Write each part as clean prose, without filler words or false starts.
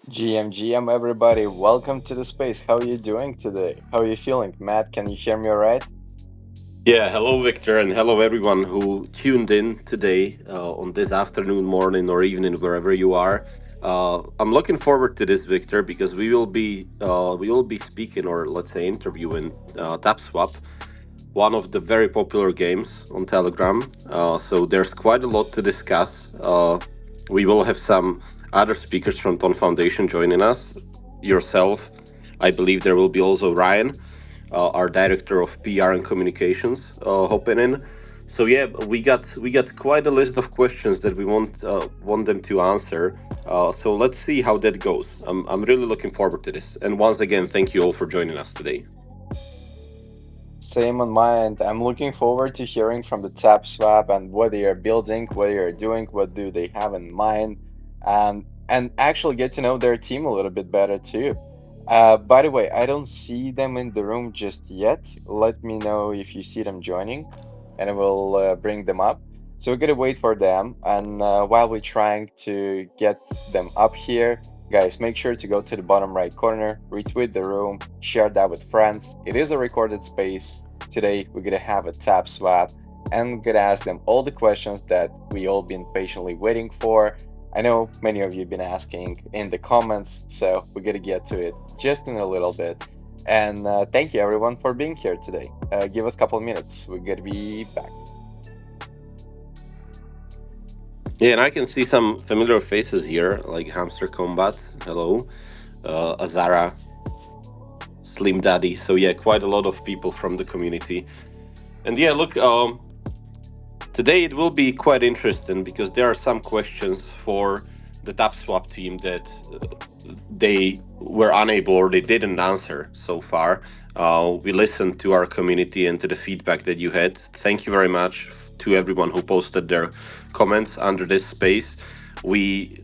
GM everybody, welcome to the space. How are you doing today? How are you feeling? Matt, can you hear me all right? Yeah, hello, Victor, and hello, everyone who tuned in today on this afternoon, morning, or evening, wherever you are. I'm looking forward to this, Victor, because we will be speaking, or let's say interviewing TapSwap, one of the very popular games on Telegram. So there's quite a lot to discuss. We will have some other speakers from Ton Foundation joining us. Yourself, I believe there will be also Ryan, our director of PR and communications, hopping in. So yeah, we got quite a list of questions that we want them to answer. So let's see how that goes. I'm really looking forward to this. And once again, thank you all for joining us today. Same on my end. I'm looking forward to hearing from the TapSwap and what they are building, what they are doing, what do they have in mind, and actually get to know their team a little bit better too. By the way, I don't see them in the room just yet. Let me know if you see them joining, and I will bring them up. So we're gonna wait for them, and while we're trying to get them up here, guys, make sure to go to the bottom right corner, retweet the room, share that with friends. It is a recorded space. Today, we're gonna have a tap swap and gonna ask them all the questions that we all been patiently waiting for. I know many of you have been asking in the comments, so we're gonna get to it just in a little bit. And thank you everyone for being here today. Give us a couple of minutes. We're gonna be back. Yeah, and I can see some familiar faces here, like Hamster Combat. Hello, Azara, Slim Daddy. So yeah, quite a lot of people from the community. And yeah, look, today it will be quite interesting because there are some questions for the TapSwap team that they were unable or they didn't answer so far. We listened to our community and to the feedback that you had. Thank you very much to everyone who posted their comments under this space. We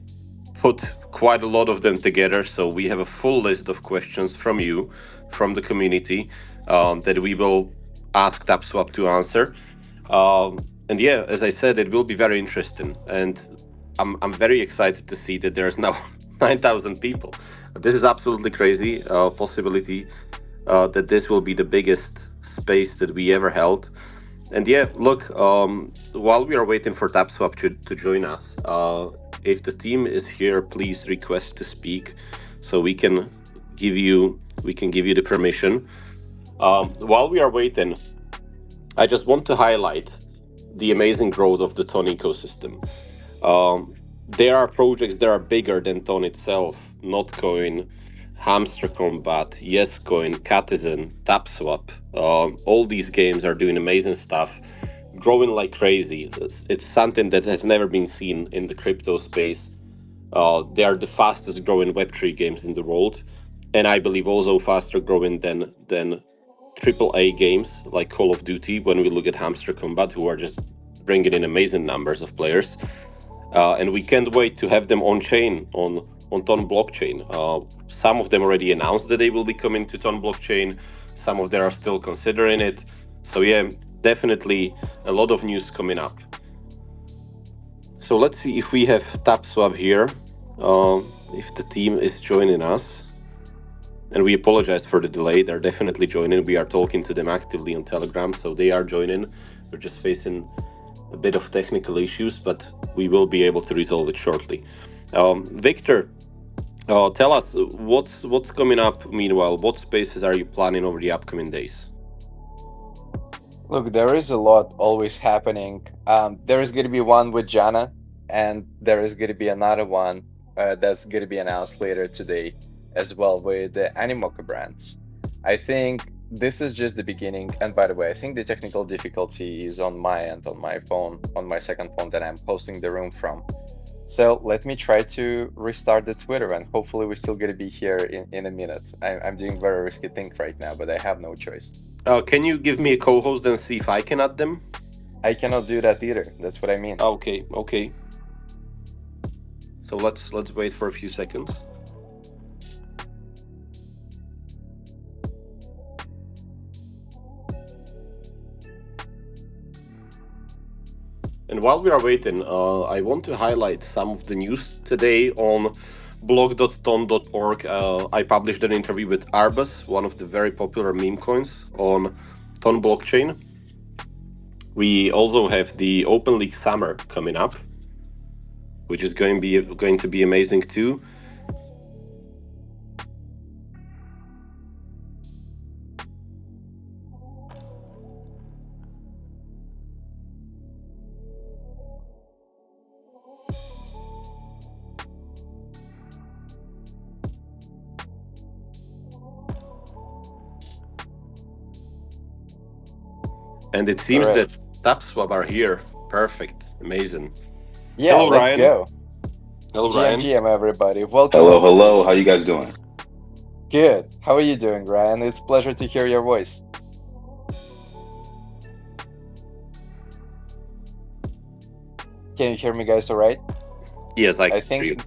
put quite a lot of them together, so we have a full list of questions from you, from the community, that we will ask TapSwap to answer. And yeah, as I said, it will be very interesting, and I'm very excited to see that there's now 9,000 people. This is absolutely crazy. Possibility that this will be the biggest space that we ever held. And yeah, look, while we are waiting for TapSwap to join us, if the team is here, please request to speak, so we can give you the permission. While we are waiting, I just want to highlight the amazing growth of the Ton ecosystem. There are projects that are bigger than Ton itself, Notcoin, Hamster Combat, Yescoin, Catizen, TapSwap. All these games are doing amazing stuff, growing like crazy. It's something that has never been seen in the crypto space. They are the fastest growing Web3 games in the world, and I believe also faster growing than AAA games like Call of Duty. When we look at Hamster Combat, who are just bringing in amazing numbers of players, and we can't wait to have them on chain on Ton blockchain. Some of them already announced that they will be coming to Ton blockchain. Some of them are still considering it. So yeah, definitely a lot of news coming up. So let's see if we have TapSwap here. If the team is joining us, and we apologize for the delay. They're definitely joining. We are talking to them actively on Telegram, so they are joining. We're just facing a bit of technical issues, but we will be able to resolve it shortly. Victor, tell us what's coming up. Meanwhile, what spaces are you planning over the upcoming days? Look, there is a lot always happening. There is gonna be one with Jana, and there is gonna be another one that's gonna be announced later today as well with the Animoca brands. I think this is just the beginning. And by the way, I think the technical difficulty is on my end, on my phone, on my second phone that I'm posting the room from. So let me try to restart the Twitter, and hopefully we're still gonna be here in a minute. I'm doing very risky thing right now, but I have no choice. Can you give me a co-host and see if I can add them? I cannot do that either. That's what I mean. Okay, okay. So let's wait for a few seconds. And while we are waiting, I want to highlight some of the news today on blog.ton.org, I published an interview with Arbus, one of the very popular meme coins on Ton blockchain. We also have the Open League Summer coming up, which is going to be amazing too. And it All seems right. that TapSwap are here. Perfect, amazing. Yeah, Hello, let's Ryan. go. Hello, Ryan. GM, everybody. Welcome Hello, home. hello. How you guys doing? Good. How are you doing, Ryan? It's a pleasure to hear your voice. Can you hear me, guys? All right? Yes, I I can hear think you.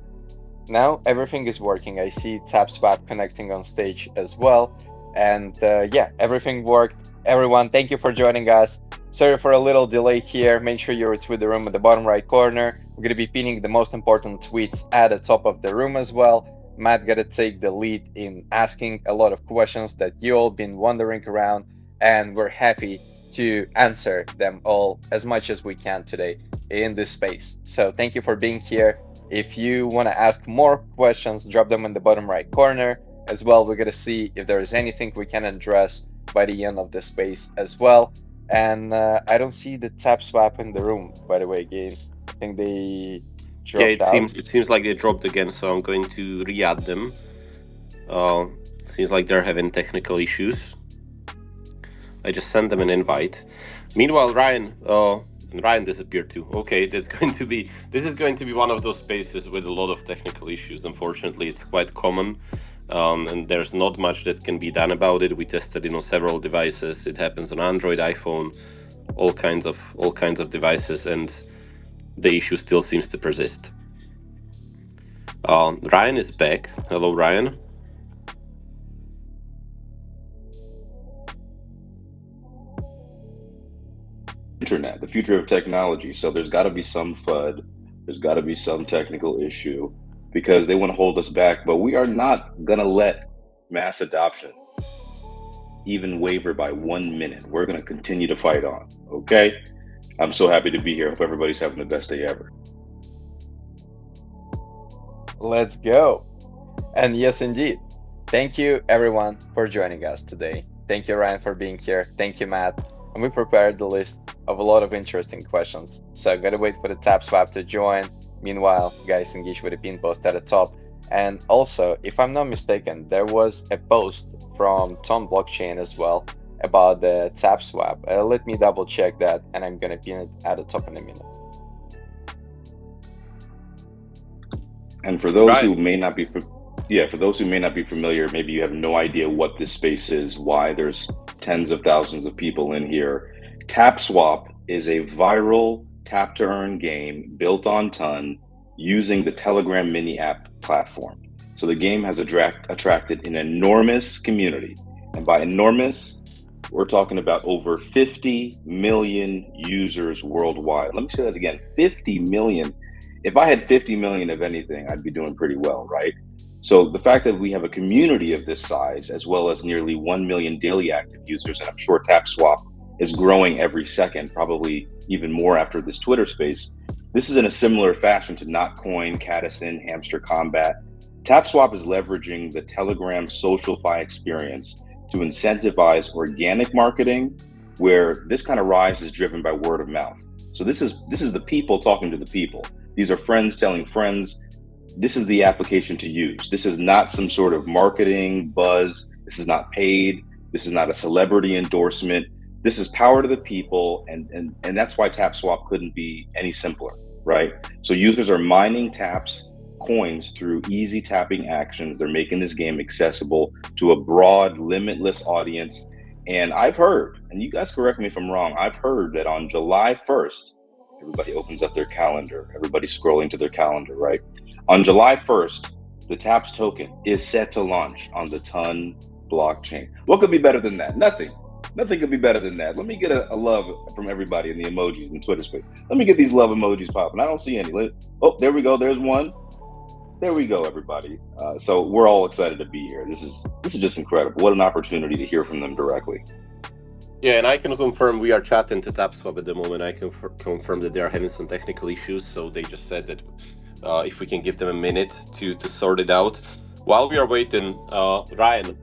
now everything is working. I see TapSwap connecting on stage as well. And yeah, everything worked. Everyone, thank you for joining us. Sorry for a little delay here. Make sure you're with the room at the bottom right corner. We're going to be pinning the most important tweets at the top of the room as well. Matt got to take the lead in asking a lot of questions that you all been wondering around, and we're happy to answer them all as much as we can today in this space. So thank you for being here. If you want to ask more questions, drop them in the bottom right corner as well. We're going to see if there is anything we can address by the end of the space as well. And I don't see the tap swap in the room, by the way, again. I think they Yeah, dropped it out. seems it seems like they dropped again, so I'm going to re-add them. Uh, Seems like they're having technical issues. I just sent them an invite. Meanwhile, Ryan, and Ryan disappeared too. Okay, this is going to be one of those spaces with a lot of technical issues. Unfortunately, it's quite common, and there's not much that can be done about it. We tested it on several devices. It happens on Android, iPhone, all kinds of devices, and the issue still seems to persist. Ryan is back. Hello, Ryan. Internet, the future of technology. So there's got to be some FUD. There's got to be some technical issue because they want to hold us back. But we are not going to let mass adoption even waver by 1 minute. We're going to continue to fight on. Okay. I'm so happy to be here. Hope everybody's having the best day ever. Let's go. And yes, indeed. Thank you, everyone, for joining us today. Thank you, Ryan, for being here. Thank you, Matt. And we prepared the list of a lot of interesting questions. So, gotta wait for the tap swap to join. Meanwhile, guys, engage with the pin post at the top. And also, if I'm not mistaken, there was a post from Tom Blockchain as well about the tap swap. Let me double check that, and I'm gonna pin it at the top in a minute. And for those who Ryan. may not be, yeah, for those who may not be familiar, maybe you have no idea what this space is, why there's tens of thousands of people in here. TapSwap is a viral tap to earn game built on Ton using the Telegram mini app platform. So the game has attracted an enormous community. And by enormous, we're talking about over 50 million users worldwide. Let me say that again, 50 million. If I had 50 million of anything, I'd be doing pretty well, right? So the fact that we have a community of this size, as well as nearly 1 million daily active users, and I'm sure TapSwap is growing every second, probably even more after this Twitter space. This is in a similar fashion to Notcoin, Cadison, Hamster Combat. TapSwap is leveraging the Telegram SocialFi experience to incentivize organic marketing, where this kind of rise is driven by word of mouth. So this is the people talking to the people. These are friends telling friends. This is the application to use. This is not some sort of marketing buzz. This is not paid. This is not a celebrity endorsement. This is power to the people, and that's why TapSwap couldn't be any simpler, right? So users are mining taps coins through easy tapping actions. They're making this game accessible to a broad, limitless audience. And I've heard, and you guys correct me if I'm wrong, I've heard that on July 1st, everybody opens up their calendar, everybody's scrolling to their calendar, right? On July 1st, the TAPS token is set to launch on the Ton blockchain. What could be better than that? Nothing. Nothing could be better than that. Let me get a love from everybody in the emojis in the Twitter space. Let me get these love emojis popping. I don't see any. Oh, there we go. There's one. There we go, everybody. So we're all excited to be here. This is just incredible. What an opportunity to hear from them directly. Yeah, and I can confirm we are chatting to TapSwap at the moment. I can confirm that they are having some technical issues, so they just said that if we can give them a minute to sort it out. While we are waiting, Ryan,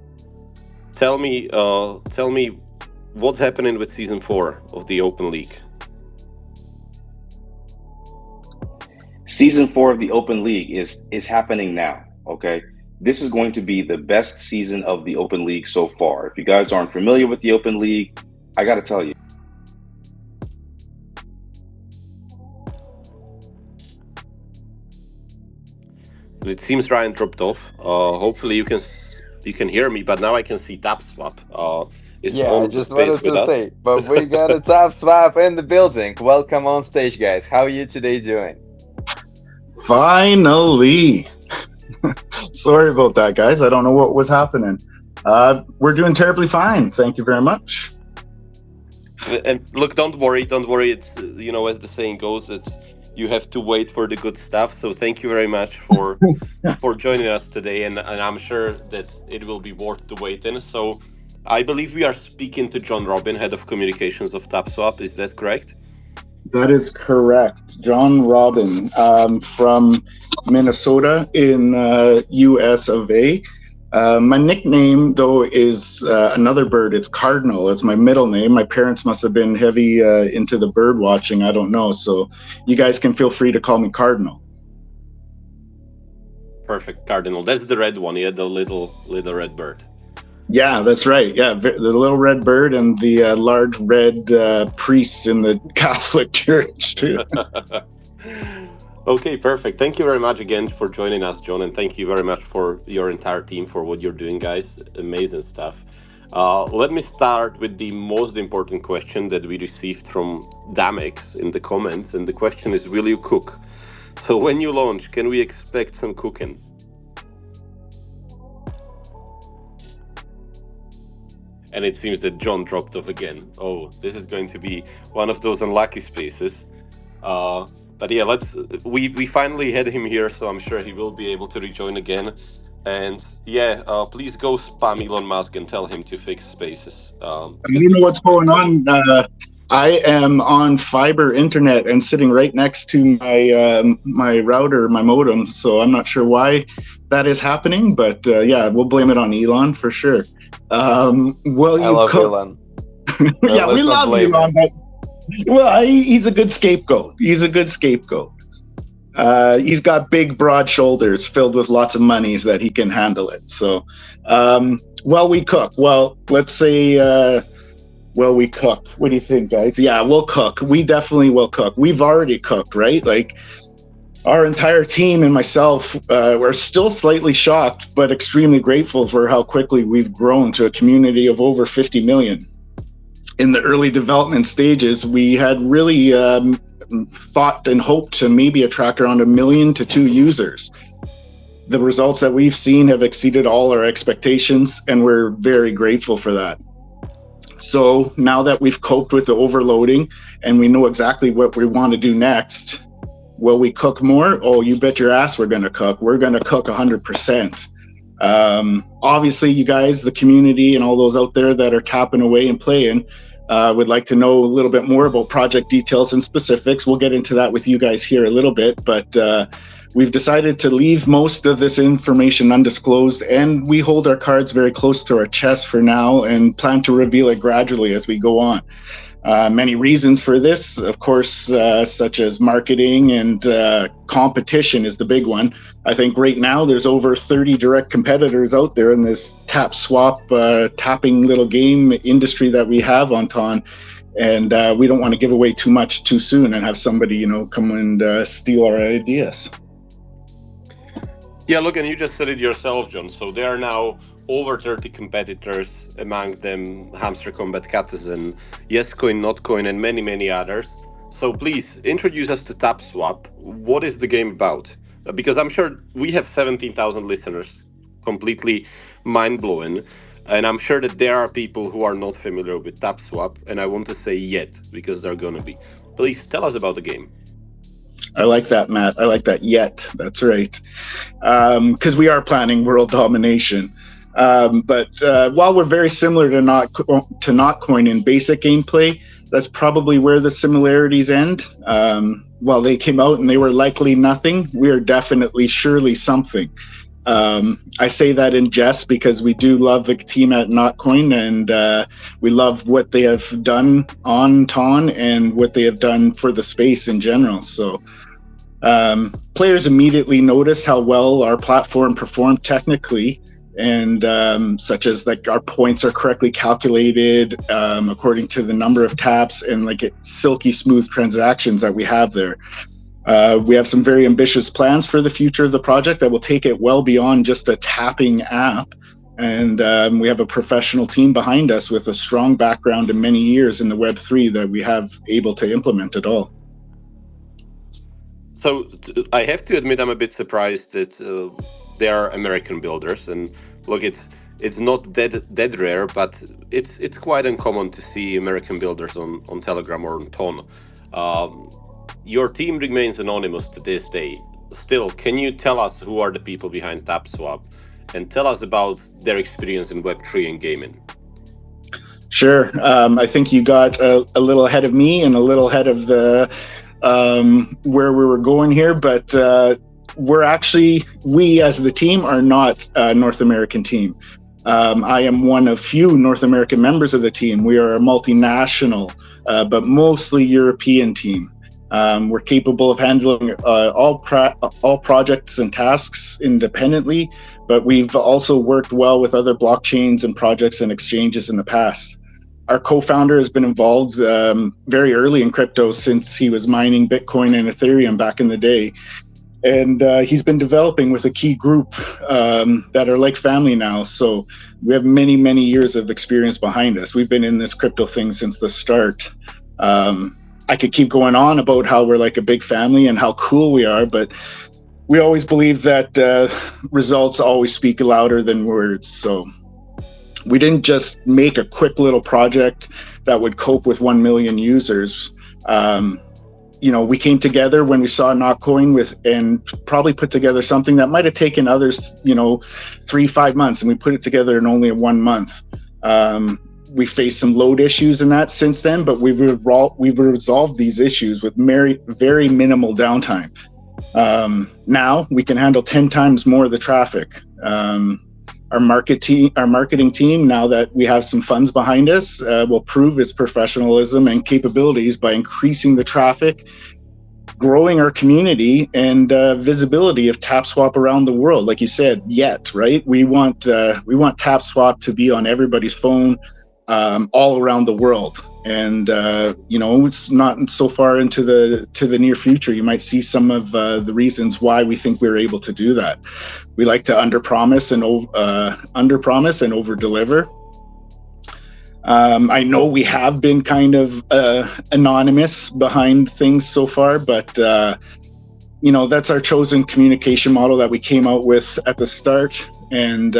tell me what's happening with season 4 of the Open League. Season 4 of the Open League is happening now. Okay, this is going to be the best season of the Open League so far. If you guys aren't familiar with the Open League, I got to tell you. It seems Ryan dropped off. Hopefully you can hear me, but now I can see TapSwap is Yeah, I on the just space wanted with to us. say, but we got a top swap in the building. Welcome on stage, guys. How are you today doing? Finally. Sorry about that, guys. I don't know what was happening. We're doing terribly fine. Thank you very much. And look, don't worry, don't worry. It's as the saying goes, it's you have to wait for the good stuff. So thank you very much for joining us today, and I'm sure that it will be worth the wait. And so, I believe we are speaking to John Robin, head of communications of TapSwap. Is that correct? That is correct. John Robin from Minnesota in US of A. My nickname, though, is another bird. It's Cardinal. It's my middle name. My parents must have been heavy into the bird watching. I don't know. So you guys can feel free to call me Cardinal. Perfect, Cardinal. That's the red one. Yeah, the little red bird. Yeah, that's right. Yeah, the little red bird and the large red priests in the Catholic Church, too. Okay, perfect. Thank you very much again for joining us, John, and thank you very much for your entire team for what you're doing, guys. Amazing stuff. Let me start with the most important question that we received from Damex in the comments, and the question is: will you cook? So, when you launch, can we expect some cooking? And it seems that John dropped off again. Oh, this is going to be one of those unlucky spaces. Uh, but yeah, we finally had him here, so I'm sure he will be able to rejoin again. And yeah, please go spam Elon Musk and tell him to fix spaces, I because don't know this is what's going going to be. on. I am on fiber internet and sitting right next to my router, my modem. So I'm not sure why that is happening, but yeah, we'll blame it on Elon for sure. Will I you love cook? Elon, but Yeah, we let's not love blame Elon, him. but well, he's a good scapegoat. He's a good scapegoat. He's got big, broad shoulders filled with lots of monies that he can handle it. So, well, we cook. Well, let's say, well, we cook. What do you think, guys? Yeah, we'll cook. We definitely will cook. We've already cooked, right? Like our entire team and myself, we're still slightly shocked, but extremely grateful for how quickly we've grown to a community of over 50 million. In the early development stages, we had really thought and hoped to maybe attract around 1 million to 2 users. The results that we've seen have exceeded all our expectations, and we're very grateful for that. So now that we've coped with the overloading and we know exactly what we want to do next, will we cook more? Oh, you bet your ass we're going to cook. We're going to cook 100%. Obviously, you guys, the community, and all those out there that are tapping away and playing would like to know a little bit more about project details and specifics. We'll get into that with you guys here a little bit, but we've decided to leave most of this information undisclosed, and we hold our cards very close to our chest for now and plan to reveal it gradually as we go on. Many reasons for this, of course, such as marketing and competition is the big one. I think right now there's over 30 direct competitors out there in this TapSwap tapping little game industry that we have on Ton. And we don't want to give away too much too soon and have somebody, come and steal our ideas. Yeah, look, and you just said it yourself, John. So there are now over 30 competitors, among them Hamster Combat Citizen, Yes Coin, Not Coin, and many, many others. So please introduce us to TapSwap. What is the game about? Because I'm sure we have 17,000 listeners, completely mind blowing. And I'm sure that there are people who are not familiar with TapSwap, and I want to say yet, because they're going to be. Please tell us about the game. I like that, Matt. I like that. Yet. That's right. Because we are planning world domination. But while we're very similar to Notcoin in basic gameplay, that's probably where the similarities end. While they came out and they were likely nothing, we are definitely, surely something. I say that in jest because we do love the team at Notcoin, and we love what they have done on Ton and what they have done for the space in general. So players immediately noticed how well our platform performed technically, and such as like our points are correctly calculated according to the number of taps and like silky smooth transactions that we have there. We have some very ambitious plans for the future of the project that will take it well beyond just a tapping app. And we have a professional team behind us with a strong background in many years in the Web3 that we have able to implement it all. So I have to admit, I'm a bit surprised that they are American builders. And look, it's not dead rare, but it's quite uncommon to see American builders on Telegram or on Ton. Your team remains anonymous to this day. Still, can you tell us who are the people behind TapSwap, and tell us about their experience in Web3 and gaming? Sure. I think you got a little ahead of me and a little ahead of the where we were going here, but we as the team are not a North American team. I am one of few North American members of the team. We are a multinational, but mostly European team. We're capable of handling all projects and tasks independently, but we've also worked well with other blockchains and projects and exchanges in the past. Our co-founder has been involved very early in crypto since he was mining Bitcoin and Ethereum back in the day. And he's been developing with a key group that are like family now. So we have many, many years of experience behind us. We've been in this crypto thing since the start. I could keep going on about how we're like a big family and how cool we are, but we always believe that results always speak louder than words. So we didn't just make a quick little project that would cope with 1 million users. We came together when we saw Notcoin and probably put together something that might have taken others, 3-5 months, and we put it together in only 1 month. We faced some load issues in that since then, but we've resolved these issues with very minimal downtime. Now we can handle 10 times more of the traffic. Our marketing team, now that we have some funds behind us, will prove its professionalism and capabilities by increasing the traffic, growing our community, and visibility of TapSwap around the world. Like you said, right? We want TapSwap to be on everybody's phone all around the world. And it's not so far into the near future. You might see some of the reasons why we think we're able to do that. We like to underpromise and over-deliver. I know we have been kind of anonymous behind things so far, but that's our chosen communication model that we came out with at the start, and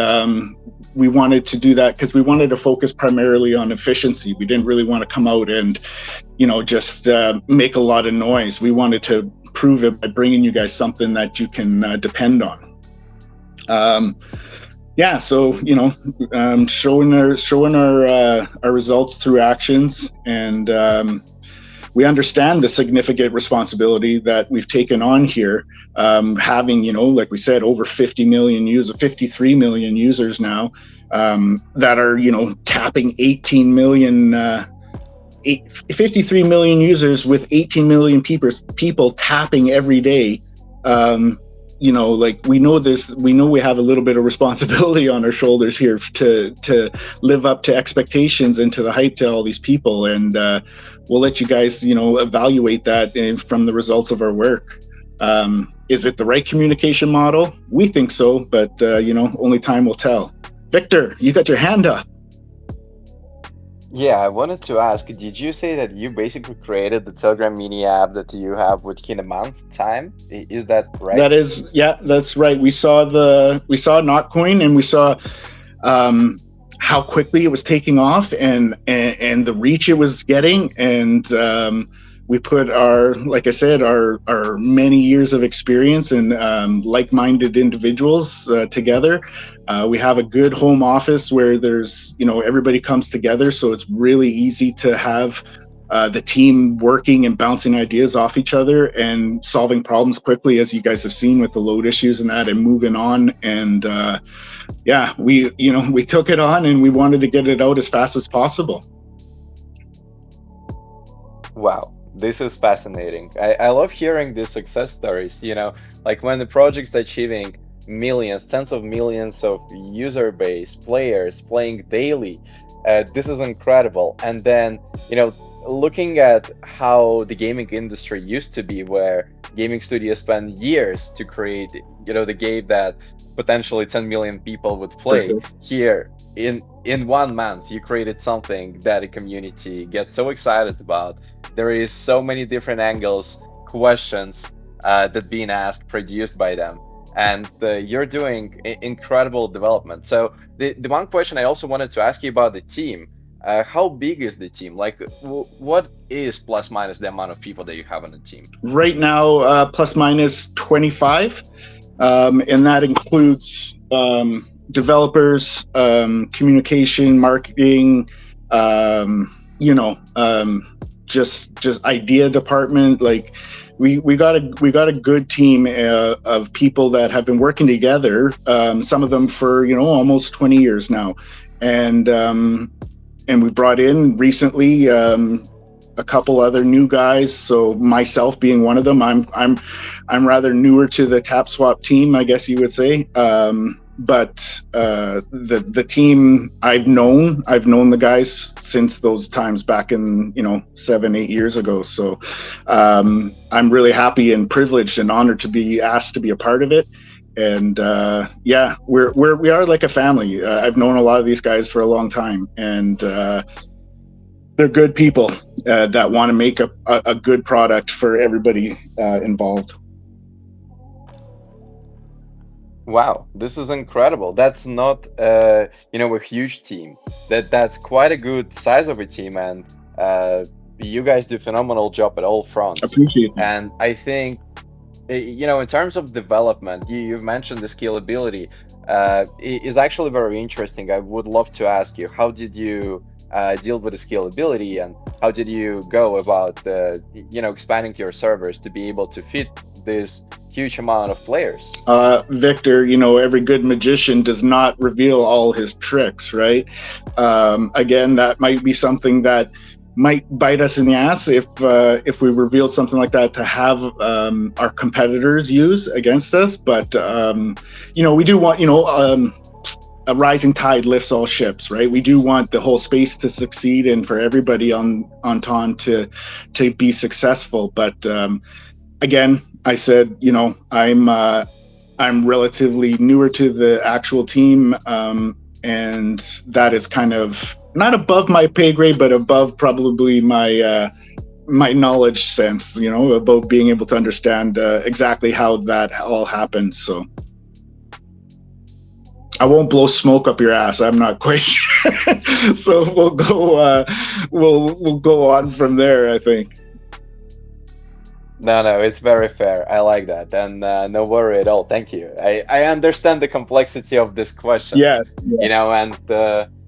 we wanted to do that because we wanted to focus primarily on efficiency. We didn't really want to come out and just make a lot of noise. We wanted to prove it by bringing you guys something that you can depend on. Showing our results through actions, and we understand the significant responsibility that we've taken on here, having like we said, over 53 million users now, that are tapping 53 million users with 18 million people tapping every day. We know we have a little bit of responsibility on our shoulders here to live up to expectations and to the hype to all these people, and we'll let you guys evaluate that from the results of our work. Is it the right communication model? We think so, but only time will tell. Victor, you got your hand up. Yeah, I wanted to ask, did you say that you basically created the Telegram mini app that you have within a month time? Is that right? That's right. We saw Notcoin, and we saw how quickly it was taking off, and the reach it was getting, and we put our, like I said, our many years of experience and like-minded individuals together. We have a good home office where there's, everybody comes together, so it's really easy to have the team working and bouncing ideas off each other and solving problems quickly, as you guys have seen with the load issues and that, and moving on. And yeah, we took it on and we wanted to get it out as fast as possible. Wow, this is fascinating. I love hearing these success stories, like when the project's achieving millions, tens of millions of user base, players playing daily. This is incredible. And then, looking at how the gaming industry used to be, where gaming studios spend years to create, the game that potentially 10 million people would play. Here, in 1 month, you created something that a community gets so excited about. There is so many different angles, questions that being asked, produced by them, and you're doing incredible development. So the one question I also wanted to ask you about the team: how big is the team? Like, what is plus minus the amount of people that you have on the team? Right now, plus minus 25, and that includes developers, communication, marketing, just idea department. Like we got a good team of people that have been working together, some of them for almost 20 years now, and we brought in recently a couple other new guys, so myself being one of them. I'm rather newer to the TapSwap team, I guess you would say. But the team I've known the guys since those times back in 7-8 years ago. So I'm really happy and privileged and honored to be asked to be a part of it. And yeah, we are like a family. I've known a lot of these guys for a long time, and they're good people that want to make a good product for everybody involved. Wow, this is incredible. That's not a huge team. That's quite a good size of a team, and you guys do a phenomenal job at all fronts. Appreciate that. And I think in terms of development, you've mentioned the scalability is actually very interesting. I would love to ask you, how did you deal with the scalability, and how did you go about expanding your servers to be able to fit this huge amount of players? Victor, every good magician does not reveal all his tricks, right? Again, that might be something that might bite us in the ass if we reveal something like that to have our competitors use against us. But we do want a rising tide lifts all ships, right? We do want the whole space to succeed and for everybody on TON to be successful. But again, I said, I'm relatively newer to the actual team, and that is kind of not above my pay grade, but above probably my knowledge sense, about being able to understand exactly how that all happens. So I won't blow smoke up your ass. I'm not quite sure. So we'll go. We'll go on from there, I think. No, it's very fair. I like that, and no worry at all. Thank you. I understand the complexity of this question. Yes. And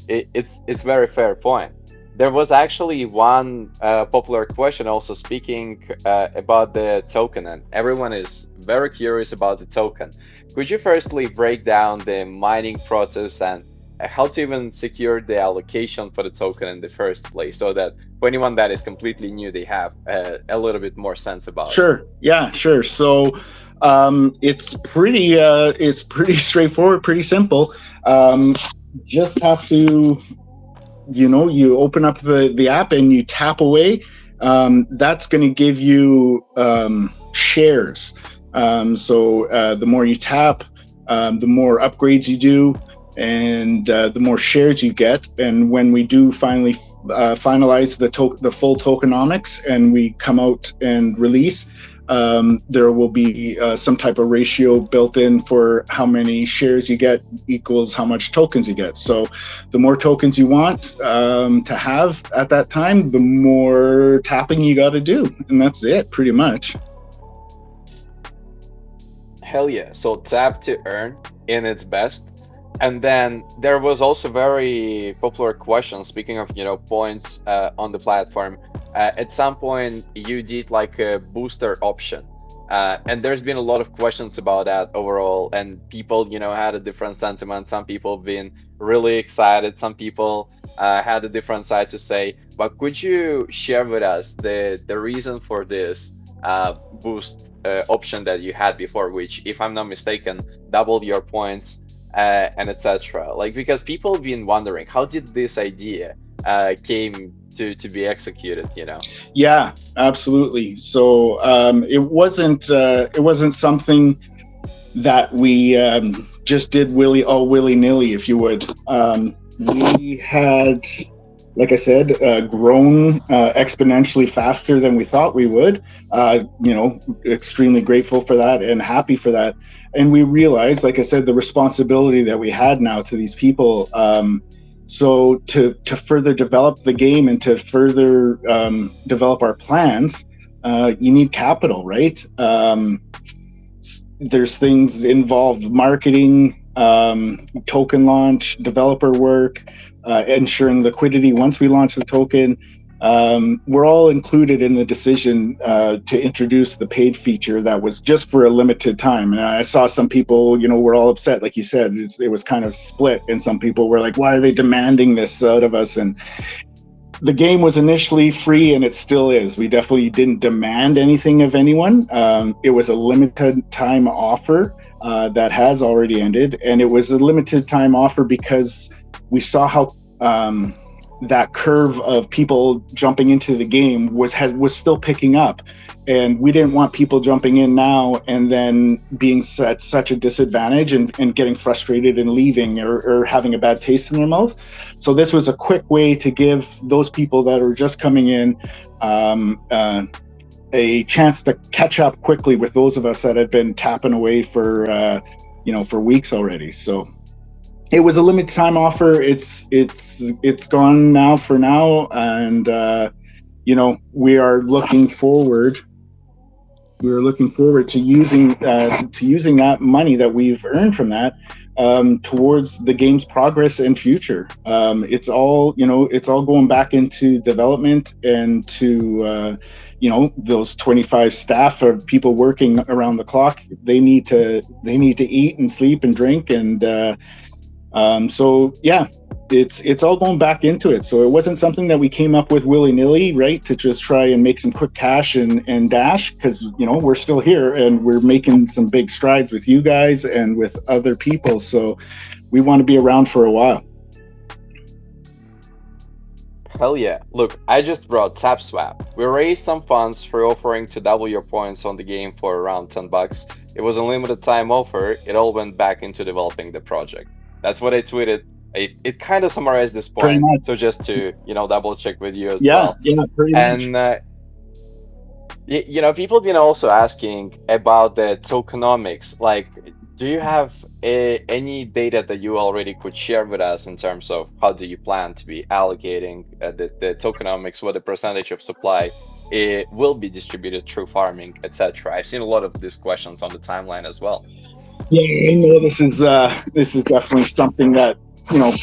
it's very fair point. There was actually one popular question also speaking about the token, and everyone is very curious about the token. Could you firstly break down the mining process and how to even secure the allocation for the token in the first place, so that for anyone that is completely new, they have a little bit more sense about it? Sure. Yeah, sure. So it's pretty straightforward, pretty simple. Just have to, you open up the app and you tap away. That's going to give you shares. So the more you tap, the more upgrades you do, and the more shares you get. And when we do finally finalize the full tokenomics and we come out and release, There will be some type of ratio built in for how many shares you get equals how much tokens you get. So the more tokens you want to have at that time, the more tapping you got to do. And that's it, pretty much. Hell yeah. So tap to earn in its best. And then there was also very popular question, speaking of, points on the platform. At some point, you did like a booster option. And there's been a lot of questions about that overall, and people, had a different sentiment. Some people have been really excited. Some people had a different side to say. But could you share with us the reason for this boost option that you had before, which, if I'm not mistaken, doubled your points and etc. Like, because people have been wondering how did this idea came to be executed. Yeah, absolutely. So it wasn't something that we just did willy nilly, if you would. We had, like I said, grown exponentially faster than we thought we would. Extremely grateful for that and happy for that. And we realized, like I said, the responsibility that we had now to these people. So to further develop the game and to further develop our plans, you need capital, right? There's things involved: marketing, token launch, developer work, ensuring liquidity once we launch the token. We're all included in the decision to introduce the paid feature that was just for a limited time. And I saw some people, were all upset, like you said. It was kind of split, and some people were like, "Why are they demanding this out of us?" And the game was initially free, and it still is. We definitely didn't demand anything of anyone. It was a limited time offer that has already ended, and it was a limited time offer because we saw how that curve of people jumping into the game was still picking up, and we didn't want people jumping in now and then being at such a disadvantage and getting frustrated and leaving or having a bad taste in their mouth. So this was a quick way to give those people that are just coming in a chance to catch up quickly with those of us that had been tapping away for weeks already. So it was a limited time offer. It's gone now for now, and we are looking forward. We're looking forward to using that money that we've earned from that towards the game's progress and future. It's all going back into development and to those 25 staff of people working around the clock. They need to eat and sleep and drink, and so yeah, it's all going back into it. So it wasn't something that we came up with willy-nilly, right, to just try and make some quick cash and dash, because we're still here and we're making some big strides with you guys and with other people. So we want to be around for a while. Hell yeah. Look, I just brought TapSwap. We raised some funds for offering to double your points on the game for around $10. It was a limited time offer. It all went back into developing the project. That's what I tweeted. It kind of summarized this Pretty point. much. So just to, double check with you as Yeah, well. pretty much. And people have been also asking about the tokenomics. Like, do you have any data that you already could share with us in terms of how do you plan to be allocating the tokenomics, what the percentage of supply it will be distributed through farming, etc.? I've seen a lot of these questions on the timeline as well. Yeah, I know this is definitely something that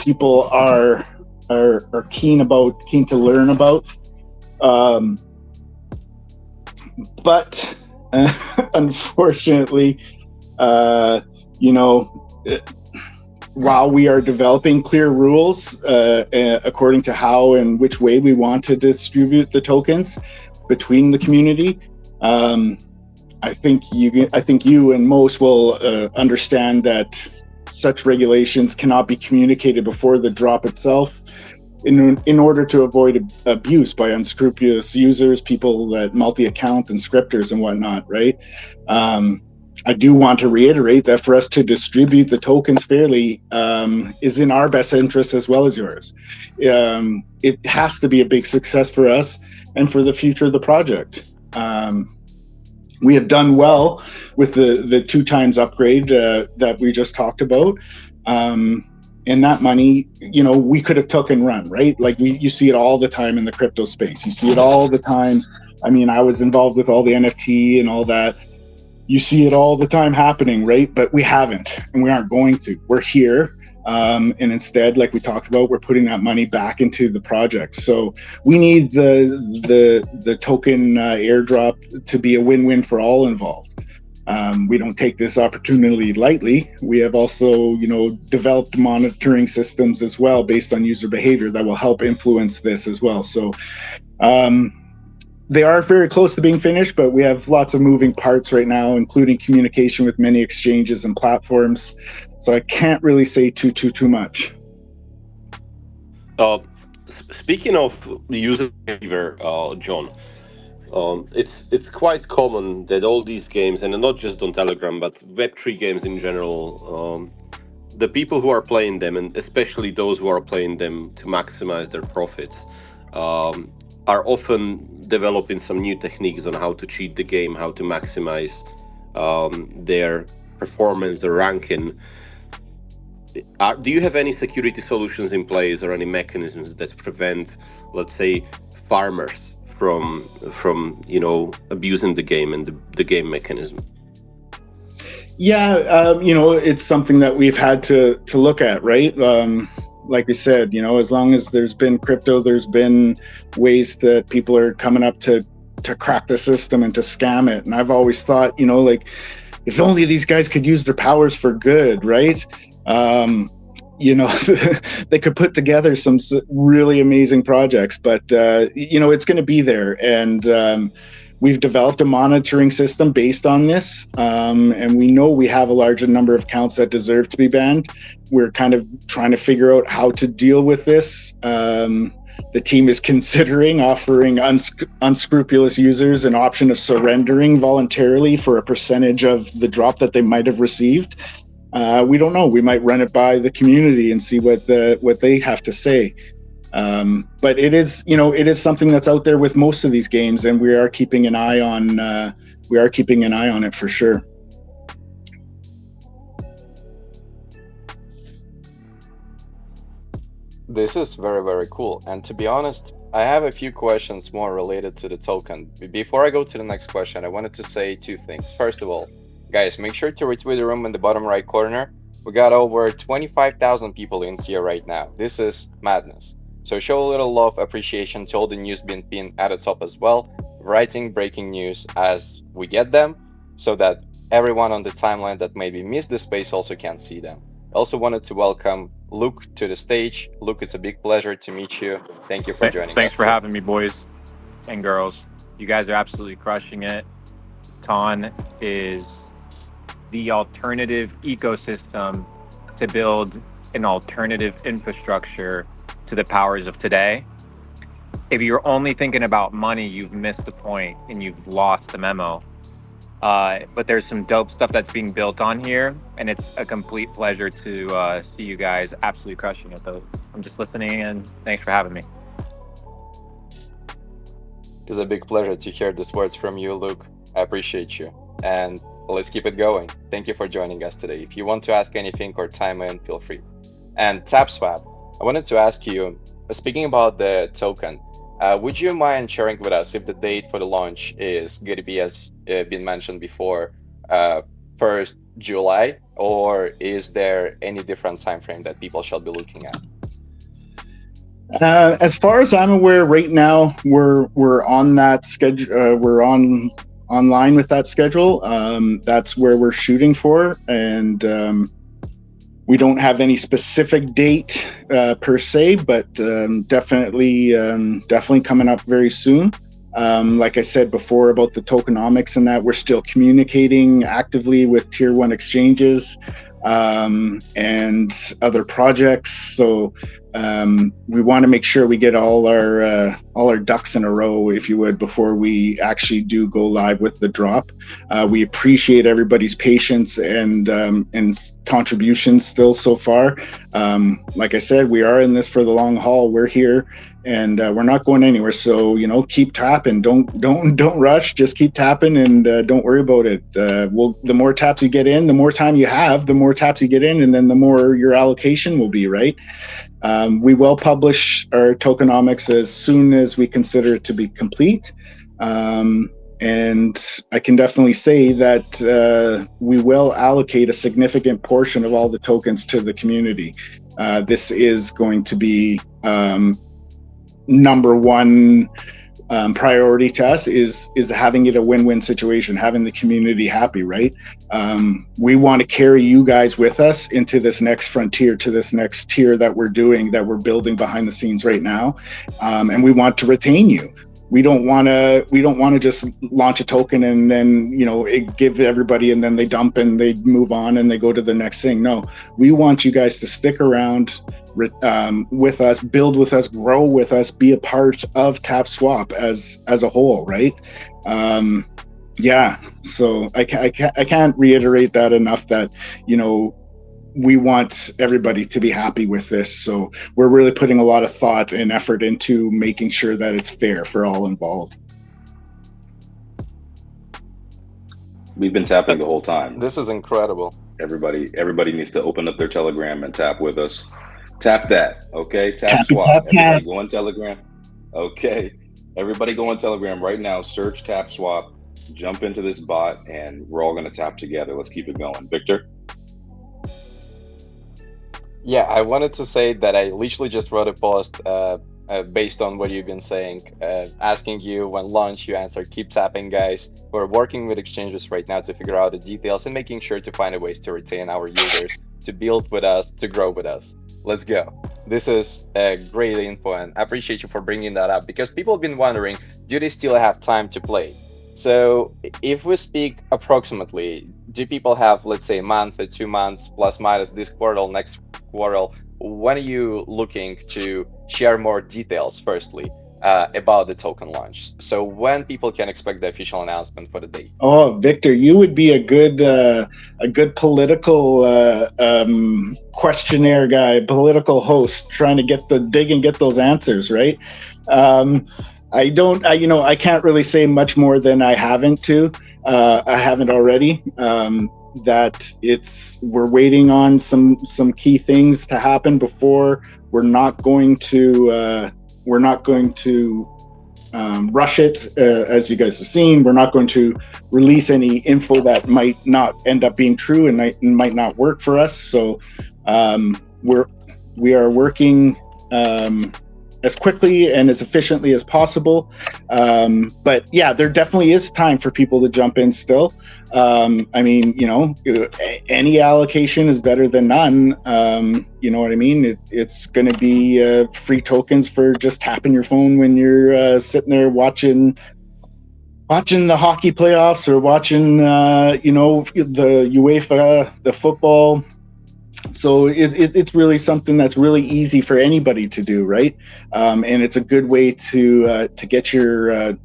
people are keen to learn about. But unfortunately, while we are developing clear rules according to how and which way we want to distribute the tokens between the community, I think you and most will understand that such regulations cannot be communicated before the drop itself, in order to avoid abuse by unscrupulous users, people that multi-account and scripters and whatnot, right? I do want to reiterate that for us to distribute the tokens fairly is in our best interest as well as yours. It has to be a big success for us and for the future of the project. We have done well with the 2x upgrade that we just talked about. And that money, we could have took and run, right? Like you see it all the time in the crypto space. You see it all the time. I mean, I was involved with all the NFT and all that. You see it all the time happening, right? But we haven't, and we aren't going to. We're here. And instead, like we talked about, we're putting that money back into the project. So we need the token airdrop to be a win-win for all involved. We don't take this opportunity lightly. We have also, developed monitoring systems as well based on user behavior that will help influence this as well. So they are very close to being finished, but we have lots of moving parts right now, including communication with many exchanges and platforms. So I can't really say too much. Speaking of user behavior, John, it's quite common that all these games, and not just on Telegram, but Web3 games in general, the people who are playing them, and especially those who are playing them to maximize their profits, um, are often developing some new techniques on how to cheat the game, how to maximize their performance, their ranking. Do you have any security solutions in place or any mechanisms that prevent, let's say, farmers from abusing the game and the game mechanism? Yeah, it's something that we've had to look at, right? Like we said, as long as there's been crypto, there's been ways that people are coming up to crack the system and to scam it. And I've always thought, like, if only these guys could use their powers for good, right? They could put together some really amazing projects, but it's going to be there. And we've developed a monitoring system based on this, and we know we have a larger number of accounts that deserve to be banned. We're kind of trying to figure out how to deal with this. The team is considering offering unscrupulous users an option of surrendering voluntarily for a percentage of the drop that they might have received. We don't know. We might run it by the community and see what they have to say. But it is something that's out there with most of these games, and we are keeping an eye on it for sure. This is very, very cool. And to be honest, I have a few questions more related to the token. Before I go to the next question, I wanted to say two things. First of all, guys, make sure to retweet the room in the bottom right corner. We got over 25,000 people in here right now. This is madness. So show a little love, appreciation to all the news being pinned at the top as well, writing breaking news as we get them, so that everyone on the timeline that maybe missed the space also can see them. I also wanted to welcome Luke to the stage. Luke, it's a big pleasure to meet you. Thank you for joining Thanks us for today. having me, boys and girls. You guys are absolutely crushing it. Ton is the alternative ecosystem to build an alternative infrastructure to the powers of today. If you're only thinking about money, you've missed the point and you've lost the memo. But there's some dope stuff that's being built on here, and it's a complete pleasure to see you guys absolutely crushing it, though. I'm just listening, and thanks for having me. It's a big pleasure to hear these words from you, Luke. I appreciate you. And let's keep it going. Thank you for joining us today. If you want to ask anything or chime in, feel free. And TapSwap, I wanted to ask you, speaking about the token, would you mind sharing with us if the date for the launch is going to be, as been mentioned before, 1st July, or is there any different time frame that people shall be looking at? As far as I'm aware, right now we're on that schedule. We're online with that schedule. That's where we're shooting for, and we don't have any specific date per se, but definitely coming up very soon. Like I said before about the tokenomics and that, we're still communicating actively with tier 1 exchanges and other projects. So we want to make sure we get all our ducks in a row, if you would, before we actually do go live with the drop. We appreciate everybody's patience and contributions still so far. Like I said, we are in this for the long haul. We're here, and we're not going anywhere. So keep tapping. Don't rush. Just keep tapping, and don't worry about it. The more taps you get in, the more time you have, the more taps you get in, and then the more your allocation will be, right? We will publish our tokenomics as soon as we consider it to be complete. And I can definitely say that we will allocate a significant portion of all the tokens to the community. This is going to be number one priority to us is having it a win-win situation, having the community happy, right? We want to carry you guys with us into this next frontier, to this next tier that we're building behind the scenes right now, and we want to retain you. We don't want to just launch a token and then give everybody and then they dump and they move on and they go to the next thing. No, we want you guys to stick around with us, build with us, grow with us, be a part of TapSwap as a whole, right? So I can't reiterate that enough, that we want everybody to be happy with this. So we're really putting a lot of thought and effort into making sure that it's fair for all involved. We've been tapping the whole time. This is incredible. Everybody needs to open up their Telegram and tap with us. Tap that, okay? TapSwap. Everybody go on Telegram. Okay. Everybody go on Telegram right now. Search TapSwap. Jump into this bot, and we're all going to tap together. Let's keep it going. Victor? Yeah, I wanted to say that I literally just wrote a post based on what you've been saying, asking you when launch, you answered, keep tapping, guys. We're working with exchanges right now to figure out the details and making sure to find a ways to retain our users, to build with us, to grow with us. Let's go. This is great info, and I appreciate you for bringing that up, because people have been wondering, do they still have time to play? So if we speak approximately, do people have, let's say, a month or 2 months plus minus this quarter, next quarter? When are you looking to share more details, firstly, about the token launch? So when people can expect the official announcement for the date? Oh, Victor, you would be a good political questionnaire guy, political host, trying to get those answers, right? I can't really say much more than I haven't already. That we're waiting on some key things to happen before. We're not going to rush it. As you guys have seen, we're not going to release any info that might not end up being true and might not work for us. So we are working as quickly and as efficiently as possible. But yeah, there definitely is time for people to jump in still. Any allocation is better than none. You know what I mean? It's going to be free tokens for just tapping your phone when you're sitting there watching the hockey playoffs or watching, the UEFA, the football. So it's really something that's really easy for anybody to do, right? And it's a good way to get your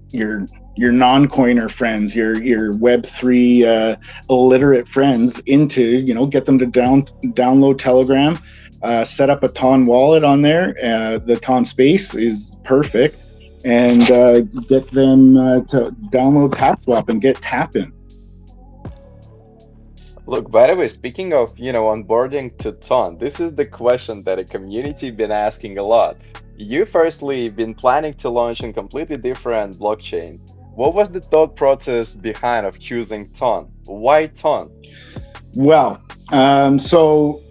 non-coiner friends, your Web3 illiterate friends into, get them to download Telegram, set up a Ton wallet on there. The Ton space is perfect, and get them to download TapSwap and get tapping. Look, by the way, speaking of, onboarding to Ton, this is the question that a community been asking a lot. You firstly been planning to launch in completely different blockchain. What was the thought process behind of choosing Ton? Why Ton? Well, so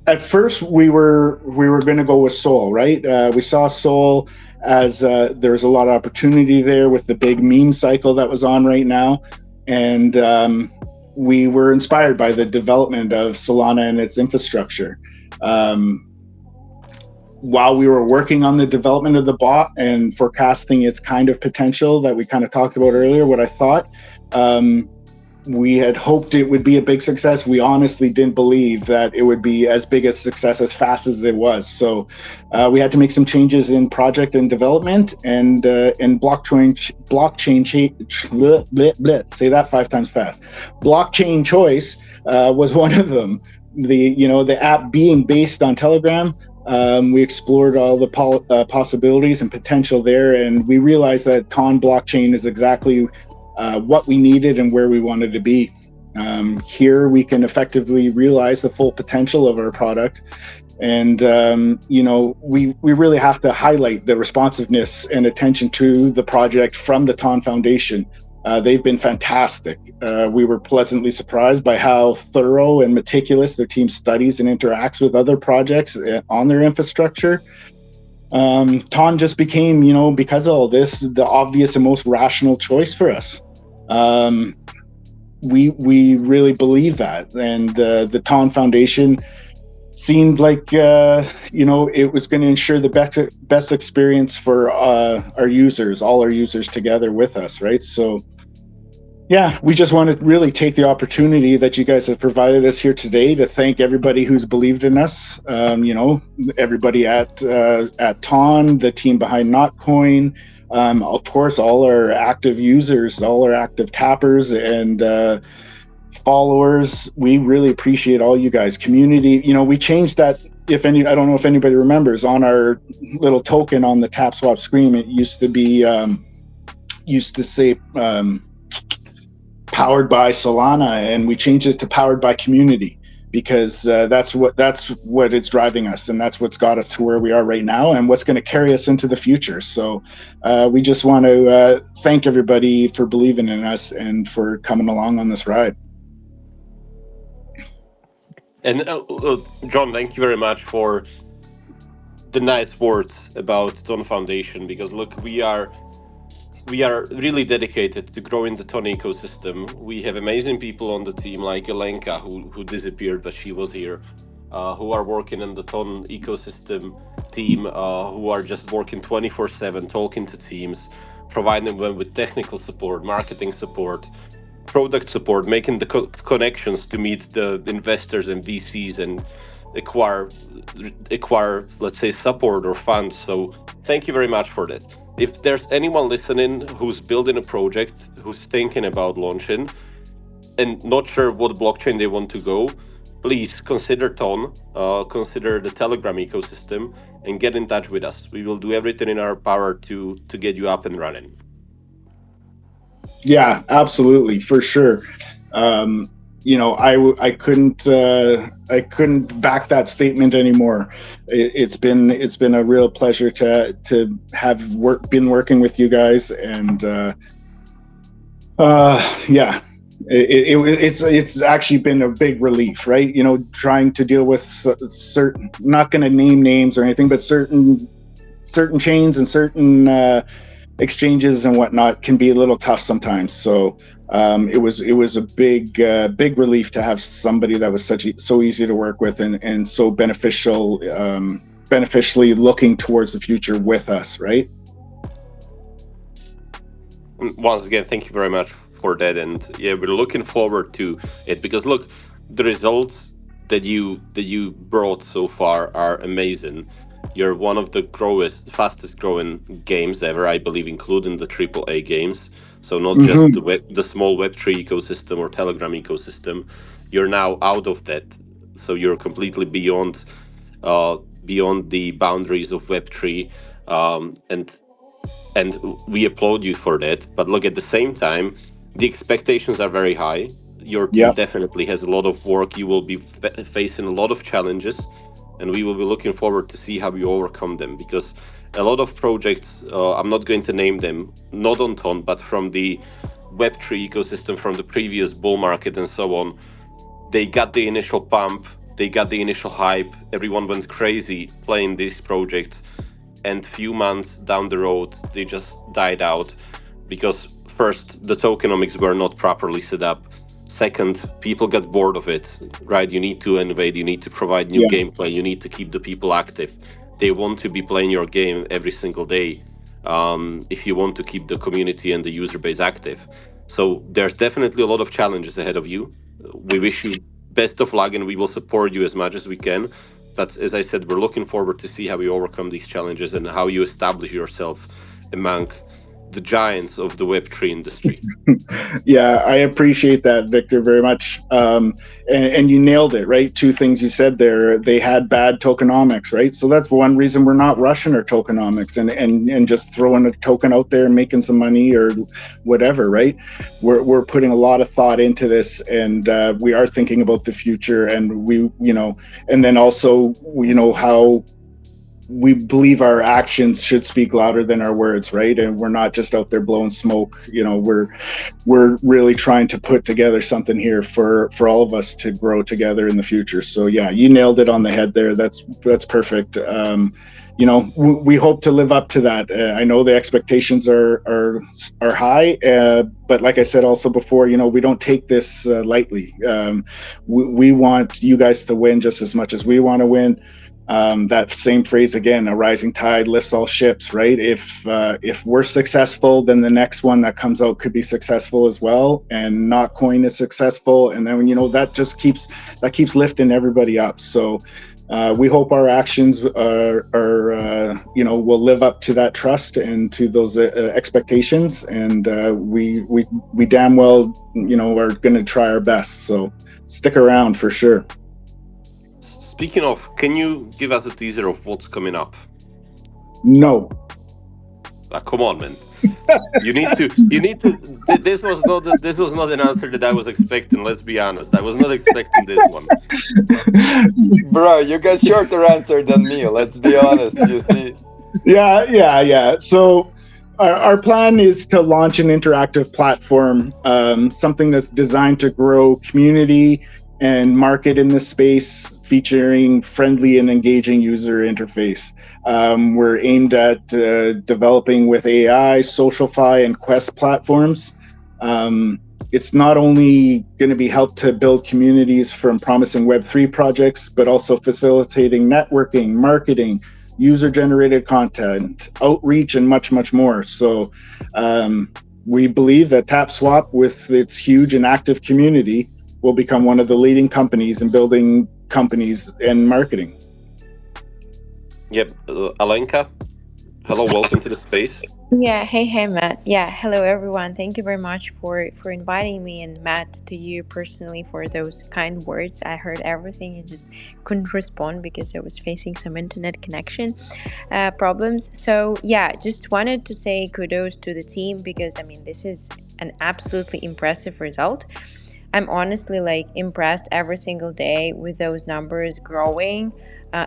at first we were going to go with Sol, right? We saw Sol as there's a lot of opportunity there with the big meme cycle that was on right now, and we were inspired by the development of Solana and its infrastructure. While we were working on the development of the bot and forecasting its kind of potential that we kind of talked about earlier, what I thought, we had hoped it would be a big success. We honestly didn't believe that it would be as big a success as fast as it was. So we had to make some changes in project and development, and say that 5 times fast. Blockchain choice was one of them. The app being based on Telegram. We explored all the possibilities and potential there, and we realized that Ton blockchain is exactly what we needed and where we wanted to be. Here we can effectively realize the full potential of our product. And we really have to highlight the responsiveness and attention to the project from the Ton Foundation. They've been fantastic. We were pleasantly surprised by how thorough and meticulous their team studies and interacts with other projects on their infrastructure. Ton just became, because of all this, the obvious and most rational choice for us. We really believe that, and the Ton Foundation seemed like it was going to ensure the best experience for our users, all our users together with us, right? So yeah, we just want to really take the opportunity that you guys have provided us here today to thank everybody who's believed in us. Everybody at Ton, the team behind Notcoin, of course, all our active users, all our active tappers and followers. We really appreciate all you guys. Community, we changed that. I don't know if anybody remembers, on our little token on the TapSwap screen, it used to say powered by Solana, and we changed it to powered by community, because that's what it's driving us, and that's what's got us to where we are right now, and what's going to carry us into the future. So we just want to thank everybody for believing in us and for coming along on this ride. And John, thank you very much for the nice words about Ton Foundation, because look, we are really dedicated to growing the Ton ecosystem. We have amazing people on the team like Elenka, who disappeared, but she was here, who are working in the Ton ecosystem team, who are just working 24/7, talking to teams, providing them with technical support, marketing support, product support, making the connections to meet the investors and VCs and acquire, let's say, support or funds. So thank you very much for that. If there's anyone listening who's building a project, who's thinking about launching and not sure what blockchain they want to go, please consider Ton, consider the Telegram ecosystem, and get in touch with us. We will do everything in our power to get you up and running. Yeah, absolutely, for sure. I couldn't back that statement anymore. It's been a real pleasure to have been working with you guys, and yeah, it's actually been a big relief, right? Trying to deal with certain, not going to name names or anything, but certain chains and certain exchanges and whatnot can be a little tough sometimes. So it was a big relief to have somebody that was so easy to work with, and so beneficially looking towards the future with us, right? Once again, thank you very much for that, and yeah, we're looking forward to it, because look, the results that you brought so far are amazing. You're one of the fastest growing games ever, I believe, including the AAA games. So not just Mm-hmm. the small Web3 ecosystem or Telegram ecosystem. You're now out of that, so you're completely uh, beyond the boundaries of Web3, and we applaud you for that. But look, at the same time, the expectations are very high. Your team Yep. definitely has a lot of work. You will be facing a lot of challenges, and we will be looking forward to see how you overcome them, because a lot of projects, I'm not going to name them, not on Ton, but from the Web3 ecosystem, from the previous bull market and so on, they got the initial pump, they got the initial hype, everyone went crazy playing this project, and few months down the road they just died out, because first, the tokenomics were not properly set up. Second, people got bored of it, right? You need to innovate, you need to provide new Yeah. gameplay, you need to keep the people active. They want to be playing your game every single day, if you want to keep the community and the user base active. So there's definitely a lot of challenges ahead of you. We wish you best of luck, and we will support you as much as we can. But as I said, we're looking forward to see how you overcome these challenges and how you establish yourself among the giants of the Web3 industry. Yeah, I appreciate that, Victor, very much. And you nailed it, right? Two things you said there. They had bad tokenomics, right? So that's one reason we're not rushing our tokenomics and just throwing a token out there and making some money or whatever, right? We're putting a lot of thought into this, and we are thinking about the future, and and then also, how we believe our actions should speak louder than our words, right? And we're not just out there blowing smoke. We're really trying to put together something here for all of us to grow together in the future. So yeah, you nailed it on the head there. That's perfect. We hope to live up to that. I know the expectations are high, but like I said also before, we don't take this lightly. We want you guys to win just as much as we want to win. That same phrase again: a rising tide lifts all ships, right? If we're successful, then the next one that comes out could be successful as well, and Notcoin is successful, and then that keeps lifting everybody up. So we hope our actions will live up to that trust and to those expectations, and we damn well are going to try our best. So stick around for sure. Speaking of, can you give us a teaser of what's coming up? No. Come on, man. You need to. You need to. This was not. This was not an answer that I was expecting. Let's be honest. I was not expecting this one. Bro, you got shorter answer than me. Let's be honest. You see. Yeah. So our plan is to launch an interactive platform, something that's designed to grow community and market in this space, featuring friendly and engaging user interface. We're aimed at developing with AI, SocialFi, and Quest platforms. It's not only going to be helped to build communities from promising Web3 projects, but also facilitating networking, marketing, user generated content, outreach, and much, much more. So we believe that TapSwap, with its huge and active community, will become one of the leading companies in building companies and marketing. Yep. Alenka, hello. Welcome to the space. Yeah, hey, Matt. Yeah, hello, everyone. Thank you very much for inviting me, and Matt, to you personally, for those kind words. I heard everything and just couldn't respond because I was facing some internet connection problems. So, yeah, just wanted to say kudos to the team, because I mean, this is an absolutely impressive result. I'm honestly like impressed every single day with those numbers growing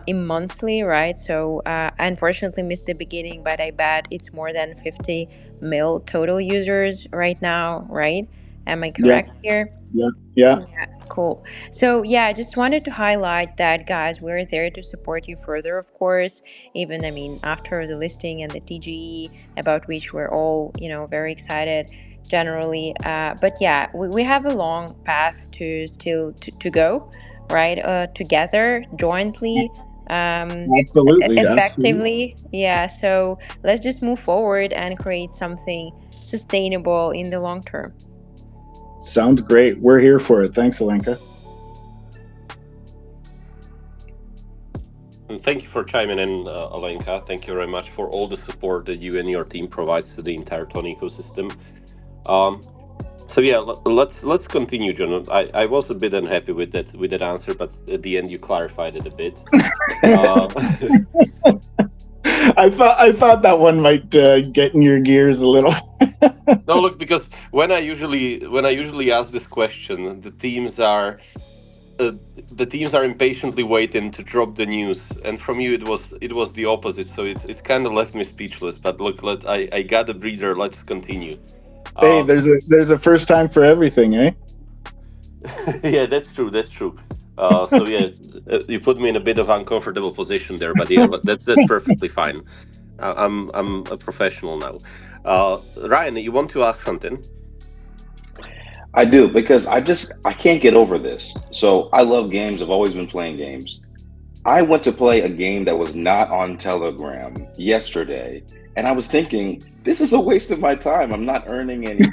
immensely, right? So unfortunately missed the beginning, but I bet it's more than 50 mil total users right now, right? Am I Yeah, correct here? yeah, yeah. Yeah, cool. So, yeah, I just wanted to highlight that, guys, we're there to support you further, of course, even, I mean, after the listing and the TGE, about which we're all, very excited generally. But yeah, we have a long path to still to go, right? Together, jointly, Absolutely. effectively. Yeah, so let's just move forward and create something sustainable in the long term. Sounds great. We're here for it. Thanks, Alenka. And thank you for chiming in, Alenka. Thank you very much for all the support that you and your team provides to the entire Tony ecosystem. Um, so yeah, let's continue, John. I was a bit unhappy with that answer, but at the end you clarified it a bit. Uh, I thought that one might get in your gears a little. no, look, because when I usually ask this question, uh, the teams are impatiently waiting to drop the news, and from you it was the opposite. So it kind of left me speechless. But look, I got a breather. Let's continue. Hey, Um, there's a first time for everything, eh? yeah, that's true. That's true. So yeah, you put me in a bit of uncomfortable position there, but yeah, that's perfectly fine. I'm a professional now. Ryan, you want to ask something? I do because I can't get over this. So I love games. I've always been playing games. I went to play a game that was not on Telegram yesterday, And I was thinking, this is a waste of my time. I'm not earning any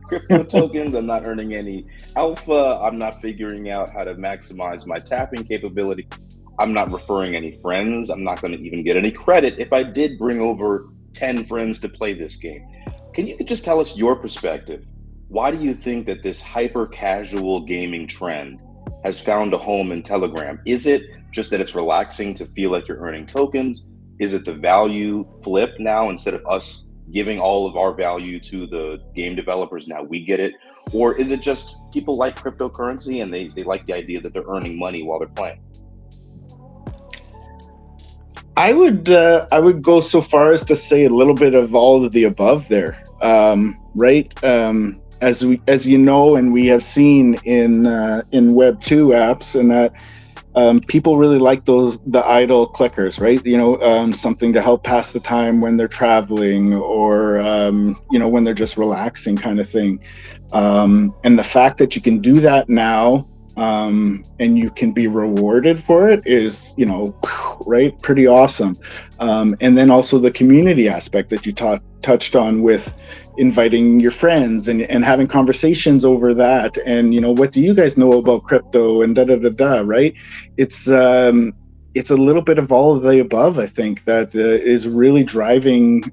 crypto tokens. I'm not earning any alpha. I'm not figuring out how to maximize my tapping capability. I'm not referring any friends. I'm not going to even get any credit if I did bring over 10 friends to play this game. Can you just tell us your perspective? Why do you think that this hyper casual gaming trend has found a home in Telegram? Is it just that it's relaxing to feel like you're earning tokens? Is it the value flip now? Instead of us giving all of our value to the game developers, now we get it? Or is it just people like cryptocurrency and they like the idea that they're earning money while they're playing? I would go so far as to say a little bit of all of the above there, right? As you know, and we have seen in Web2 apps, and that people really like the idle clickers, right? Something to help pass the time when they're traveling, or when they're just relaxing, kind of thing. And the fact that you can do that now, and you can be rewarded for it is, right, pretty awesome. And then also the community aspect that you touched on, with inviting your friends and having conversations over that, and what do you guys know about crypto, and da da da da, right? It's a little bit of all of the above, I think, that is really driving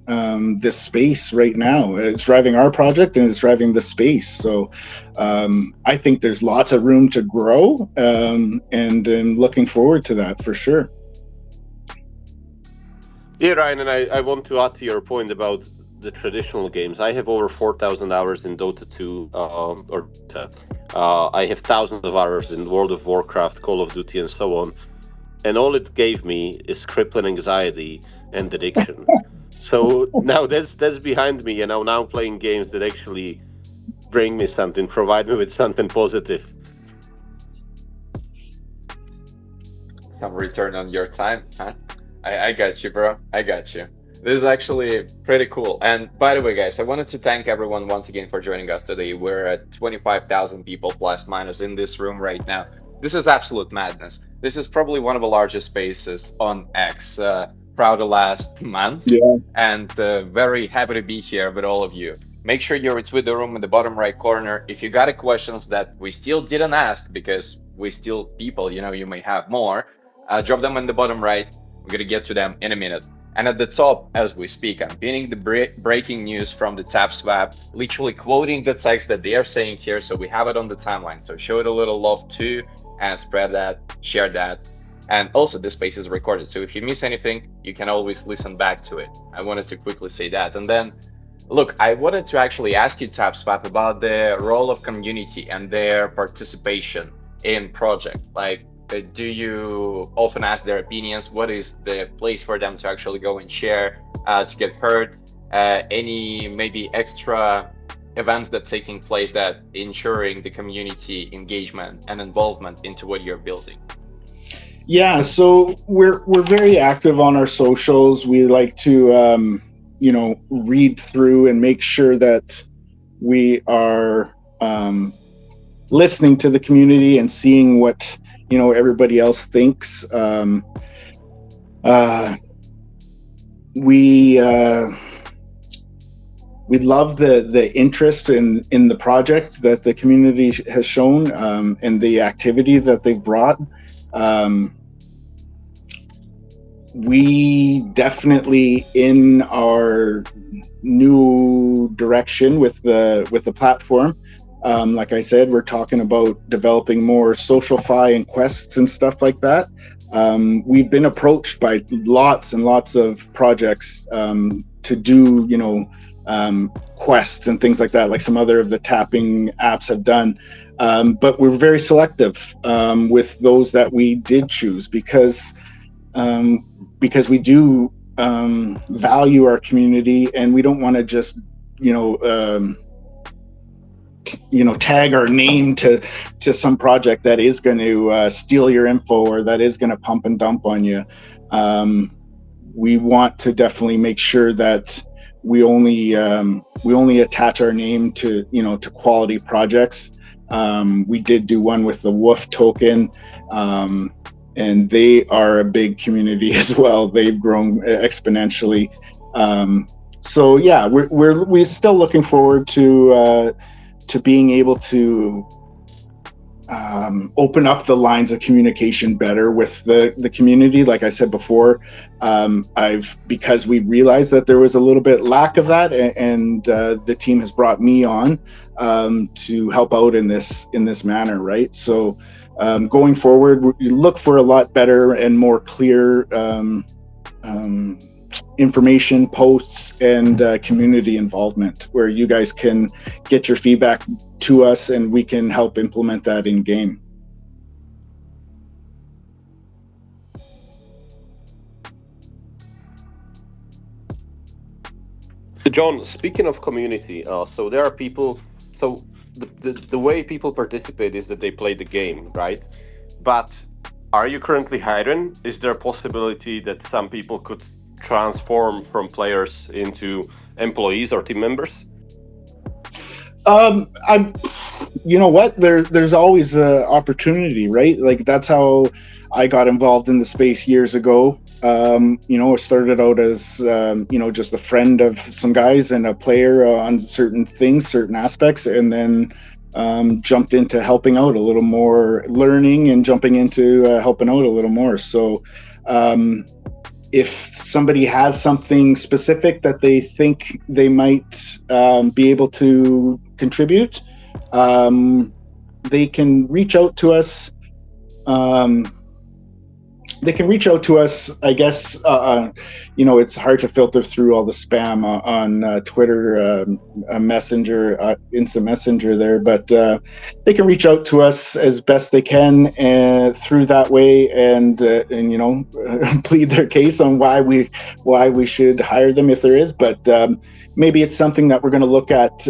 this space right now. It's driving our project, and it's driving the space. So I think there's lots of room to grow, and looking forward to that for sure. Yeah, Ryan, and I want to add to your point about the traditional games. I have over 4,000 hours in Dota 2, or Dota. I have thousands of hours in World of Warcraft, Call of Duty, and so on. And all it gave me is crippling anxiety and addiction. So now that's behind me, and I'm now playing games that actually bring me something, provide me with something positive. Some return on your time, huh? I got you, bro. I got you. This is actually pretty cool. And by the way, guys, I wanted to thank everyone once again for joining us today. We're at 25,000 people plus minus in this room right now. This is absolute madness. This is probably one of the largest spaces on X throughout the last month. Yeah. And very happy to be here with all of you. Make sure you retweet the room in the bottom right corner. If you got a questions that we still didn't ask, because we still people, you may have more, drop them in the bottom right. We're going to get to them in a minute. And at the top, as we speak, I'm pinning the breaking news from the TapSwap, literally quoting the text that they are saying here, so we have it on the timeline. So show it a little love too, and spread that, share that. And also, this space is recorded, so if you miss anything, you can always listen back to it. I wanted to quickly say that. And then, look, I wanted to actually ask you, TapSwap, about the role of community and their participation in project. Like, do you often ask their opinions? What is the place for them to actually go and share, to get heard? Any maybe extra events that taking place that ensuring the community engagement and involvement into what you're building? Yeah, so we're very active on our socials. We like to read through and make sure that we are listening to the community and seeing what everybody else thinks. We love the interest in the project that the community has shown, and the activity that they've brought. We definitely, in our new direction with the platform, like I said, we're talking about developing more social-fi and quests and stuff like that. We've been approached by lots and lots of projects to do, quests and things like that, like some other of the tapping apps have done. But we're very selective with those that we did choose, because we do value our community, and we don't want to just tag our name to some project that is going to steal your info, or that is going to pump and dump on you. We want to definitely make sure that we only attach our name to to quality projects. We did do one with the Woof token, and they are a big community as well. They've grown exponentially. So yeah, we're still looking forward to being able to open up the lines of communication better with the community. Like I said before, because we realized that there was a little bit lack of that, and the team has brought me on to help out in this manner, right? So going forward, we look for a lot better and more clear information posts and community involvement, where you guys can get your feedback to us and we can help implement that in game. John, speaking of community, so there are people. So the way people participate is that they play the game, right? But are you currently hiring? Is there a possibility that some people could transform from players into employees or team members? I, you know what? There's always a opportunity, right? Like that's how I got involved in the space years ago. You know, I started out as you know, just a friend of some guys and a player on certain things, certain aspects, and then jumped into helping out a little more, learning and jumping into helping out a little more. So. If somebody has something specific that they think they might be able to contribute, they can reach out to us. I guess, you know, it's hard to filter through all the spam on Twitter, Messenger, Instant Messenger there, but they can reach out to us as best they can through that way, and you know, plead their case on why we should hire them if there is. But maybe it's something that we're going to look at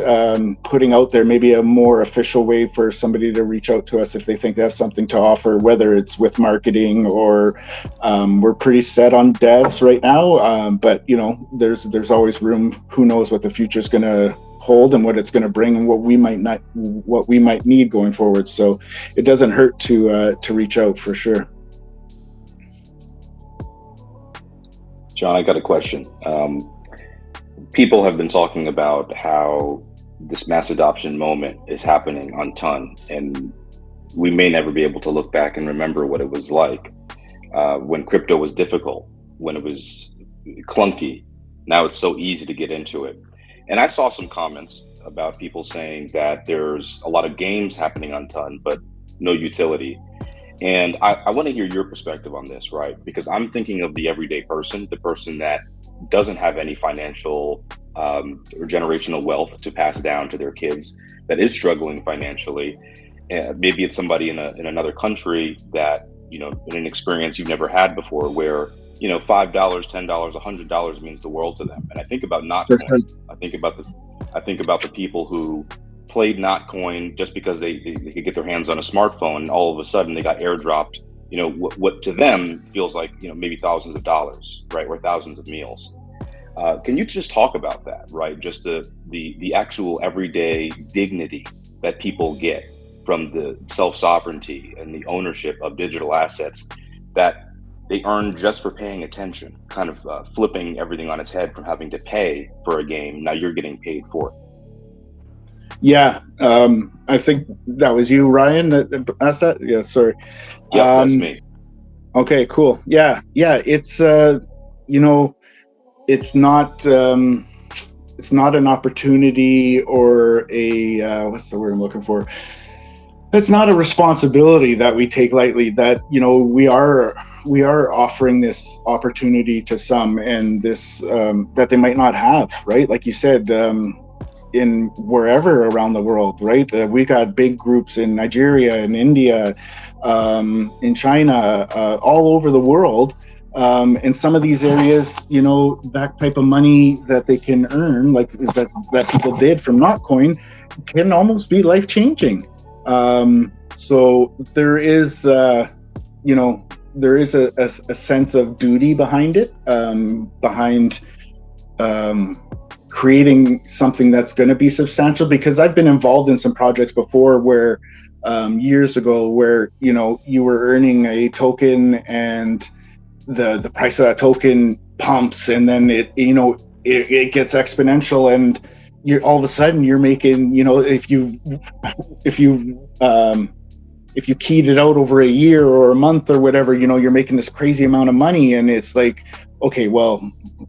putting out there, maybe a more official way for somebody to reach out to us if they think they have something to offer, whether it's with marketing or we're pretty set on devs right now. But you know, there's always room. Who knows what the future is going to hold and what it's going to bring and what we might need going forward. So it doesn't hurt to reach out for sure. John, I got a question. People have been talking about how this mass adoption moment is happening on Ton, and we may never be able to look back and remember what it was like when crypto was difficult, when it was clunky. Now it's so easy to get into it. And I saw some comments about people saying that there's a lot of games happening on Ton, but no utility. And I want to hear your perspective on this, right? Because I'm thinking of the everyday person, the person that doesn't have any financial or generational wealth to pass down to their kids, that is struggling financially. Maybe it's somebody in another country that, you know, in an experience you've never had before, where, you know, $5, $10, $100 means the world to them. And I think about Notcoin. I think about the people who played Notcoin just because they could get their hands on a smartphone, and all of a sudden they got airdropped, you know, what to them feels like, you know, maybe thousands of dollars, right, or thousands of meals. Can you just talk about that, right? Just the actual everyday dignity that people get from the self-sovereignty and the ownership of digital assets that they earn just for paying attention, kind of flipping everything on its head from having to pay for a game. Now you're getting paid for it. Yeah, I think that was you, Ryan, that asked that. Yeah, sorry. Yep, that's me. Okay, cool. Yeah, it's you know, it's not an opportunity or a what's the word I'm looking for? It's not a responsibility that we take lightly. That, you know, we are offering this opportunity to some, and this that they might not have, right? Like you said, in wherever around the world, right? We got big groups in Nigeria, in India, in China, all over the world. In some of these areas, you know, that type of money that they can earn, like that people did from Notcoin, can almost be life changing. So there is, you know, there is a sense of duty behind it, behind creating something that's going to be substantial. Because I've been involved in some projects before where years ago, where, you know, you were earning a token and the price of that token pumps, and then it, you know, it gets exponential, and you're all of a sudden you're making, if you keyed it out over a year or a month or whatever, you're making this crazy amount of money. And it's like, okay, well,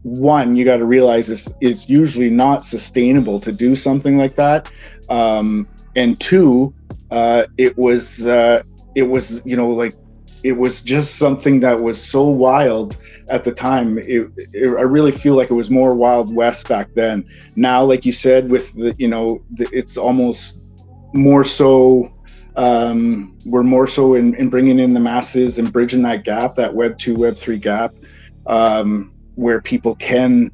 one, you got to realize it's usually not sustainable to do something like that. And two, it was, like, it was just something that was so wild at the time. I really feel like it was more Wild West back then. Now, like you said, with it's almost more so, we're more so in bringing in the masses and bridging that gap, that Web 2, Web 3 gap, where people can,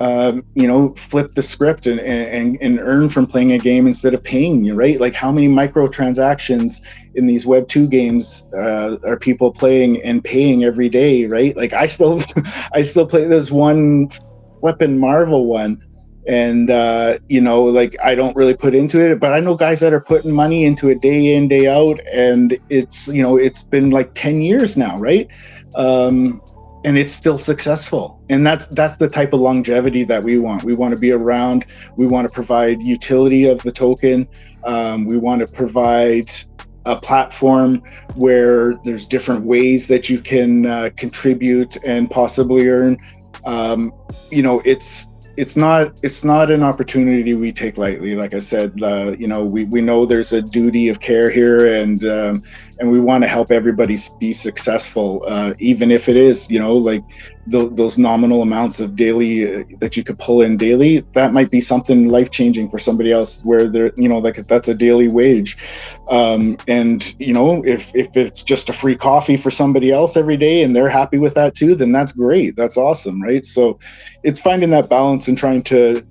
flip the script and earn from playing a game instead of paying you, right? Like, how many microtransactions in these Web 2 games are people playing and paying every day, right? Like, I still play this one flipping Marvel one, and like, I don't really put into it, but I know guys that are putting money into it day in, day out, and it's been like 10 years now, right? And it's still successful. And that's the type of longevity that we want. We want to be around. We want to provide utility of the token. We want to provide a platform where there's different ways that you can contribute and possibly earn. It's not an opportunity we take lightly. Like I said, we know there's a duty of care here, and we want to help everybody be successful, even if it is, like those nominal amounts of daily that you could pull in daily. That might be something life changing for somebody else, where they're, like, that's a daily wage. And if it's just a free coffee for somebody else every day and they're happy with that too, then that's great. That's awesome, right? So it's finding that balance and trying to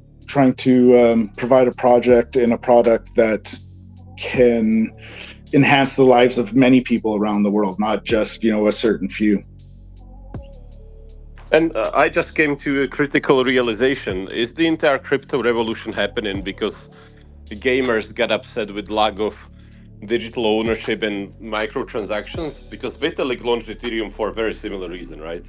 provide a project and a product that can enhance the lives of many people around the world, not just a certain few. And I just came to a critical realization: is the entire crypto revolution happening because the gamers get upset with lack of digital ownership and microtransactions? Because Vitalik launched Ethereum for a very similar reason, right?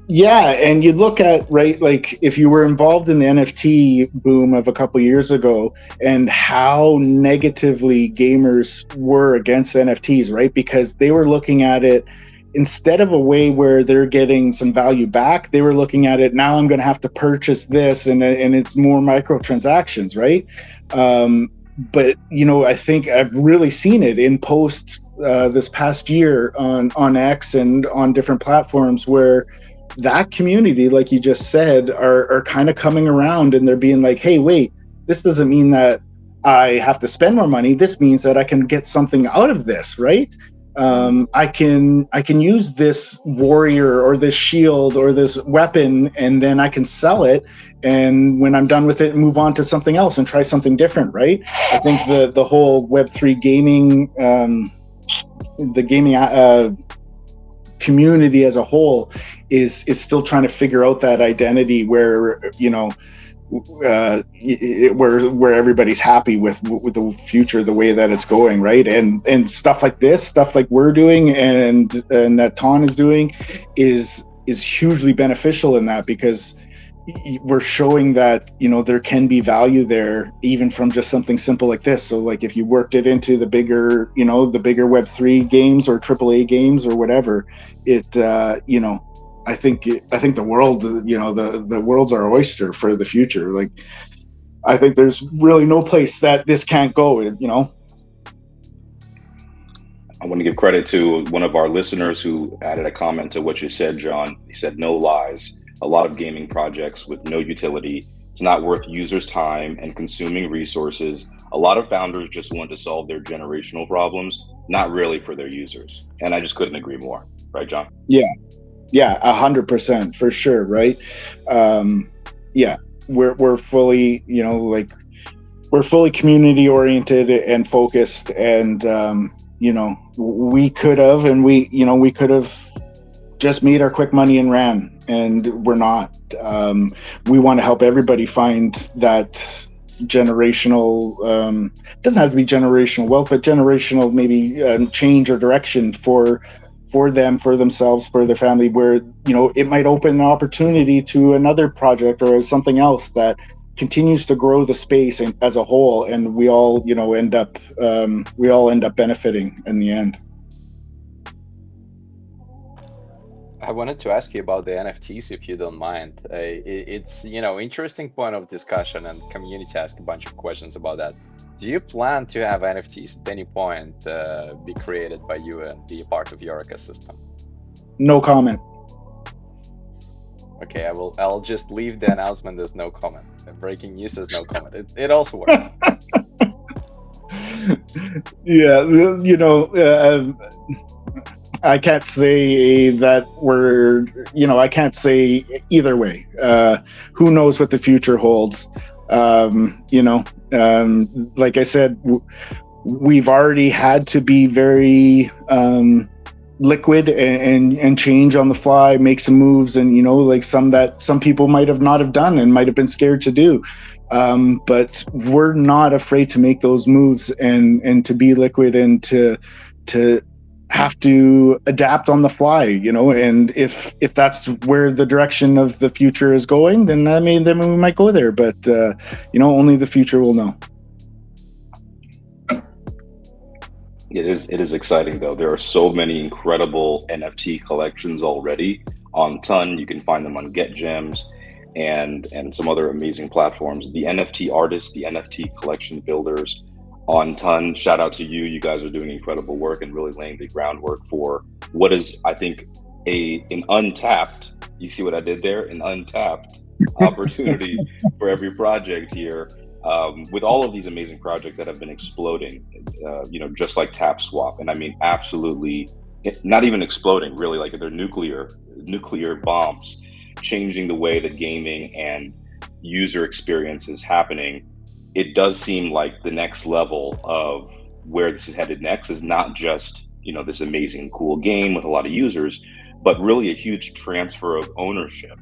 Yeah, and you look at, right, like, if you were involved in the NFT boom of a couple years ago, and how negatively gamers were against NFTs, right? Because they were looking at it, instead of a way where they're getting some value back, they were looking at it, now I'm going to have to purchase this, and it's more microtransactions, right? But I think I've really seen it in posts this past year on X and on different platforms, where that community, like you just said, are kind of coming around, and they're being like, hey, wait, this doesn't mean that I have to spend more money. This means that I can get something out of this, right? I can use this warrior or this shield or this weapon, and then I can sell it, and when I'm done with it, move on to something else and try something different, right? I think the whole Web3 gaming, the gaming community as a whole is still trying to figure out that identity where where everybody's happy with the future, the way that it's going, right? And stuff like this, stuff like we're doing, and that Ton is doing, is hugely beneficial in that, because we're showing that there can be value there, even from just something simple like this. So, like, if you worked it into the bigger Web3 games or AAA games or whatever, it I think the world, the world's our oyster for the future. Like, I think there's really no place that this can't go, I want to give credit to one of our listeners who added a comment to what you said, John. He said, no lies. A lot of gaming projects with no utility. It's not worth users' time and consuming resources. A lot of founders just want to solve their generational problems, not really for their users. And I just couldn't agree more. Right, John? Yeah, 100% for sure, right? Yeah, we're fully, we're fully community oriented and focused, and we could have, we could have just made our quick money and ran, and we're not. We want to help everybody find that generational, doesn't have to be generational wealth, but generational maybe change or direction for for them, for themselves, for their family, where it might open an opportunity to another project or something else that continues to grow the space and, as a whole, and we all end up benefiting in the end. I wanted to ask you about the NFTs, if you don't mind. It's, interesting point of discussion, and community asked a bunch of questions about that. Do you plan to have NFTs at any point be created by you and be a part of your ecosystem? No comment. Okay, I'll just leave the announcement as no comment. Breaking news as no comment. It also works. Yeah, I can't say that I can't say either way. Who knows what the future holds? Like I said, we've already had to be very liquid and change on the fly, make some moves, and like some people might have not have done and might have been scared to do. But we're not afraid to make those moves and to be liquid and to have to adapt on the fly, and if that's where the direction of the future is going, then we might go there. But only the future will know. It is exciting though. There are so many incredible NFT collections already on Ton. You can find them on Get Gems and some other amazing platforms. The NFT artists, the NFT collection builders on Ton. Shout out to you. You guys are doing incredible work and really laying the groundwork for what is, I think, an untapped, you see what I did there? An untapped opportunity for every project here. With all of these amazing projects that have been exploding, just like TapSwap, and I mean, absolutely, not even exploding, really, like they're nuclear bombs, changing the way that gaming and user experience is happening. It does seem like the next level of where this is headed next is not just this amazing, cool game with a lot of users, but really a huge transfer of ownership,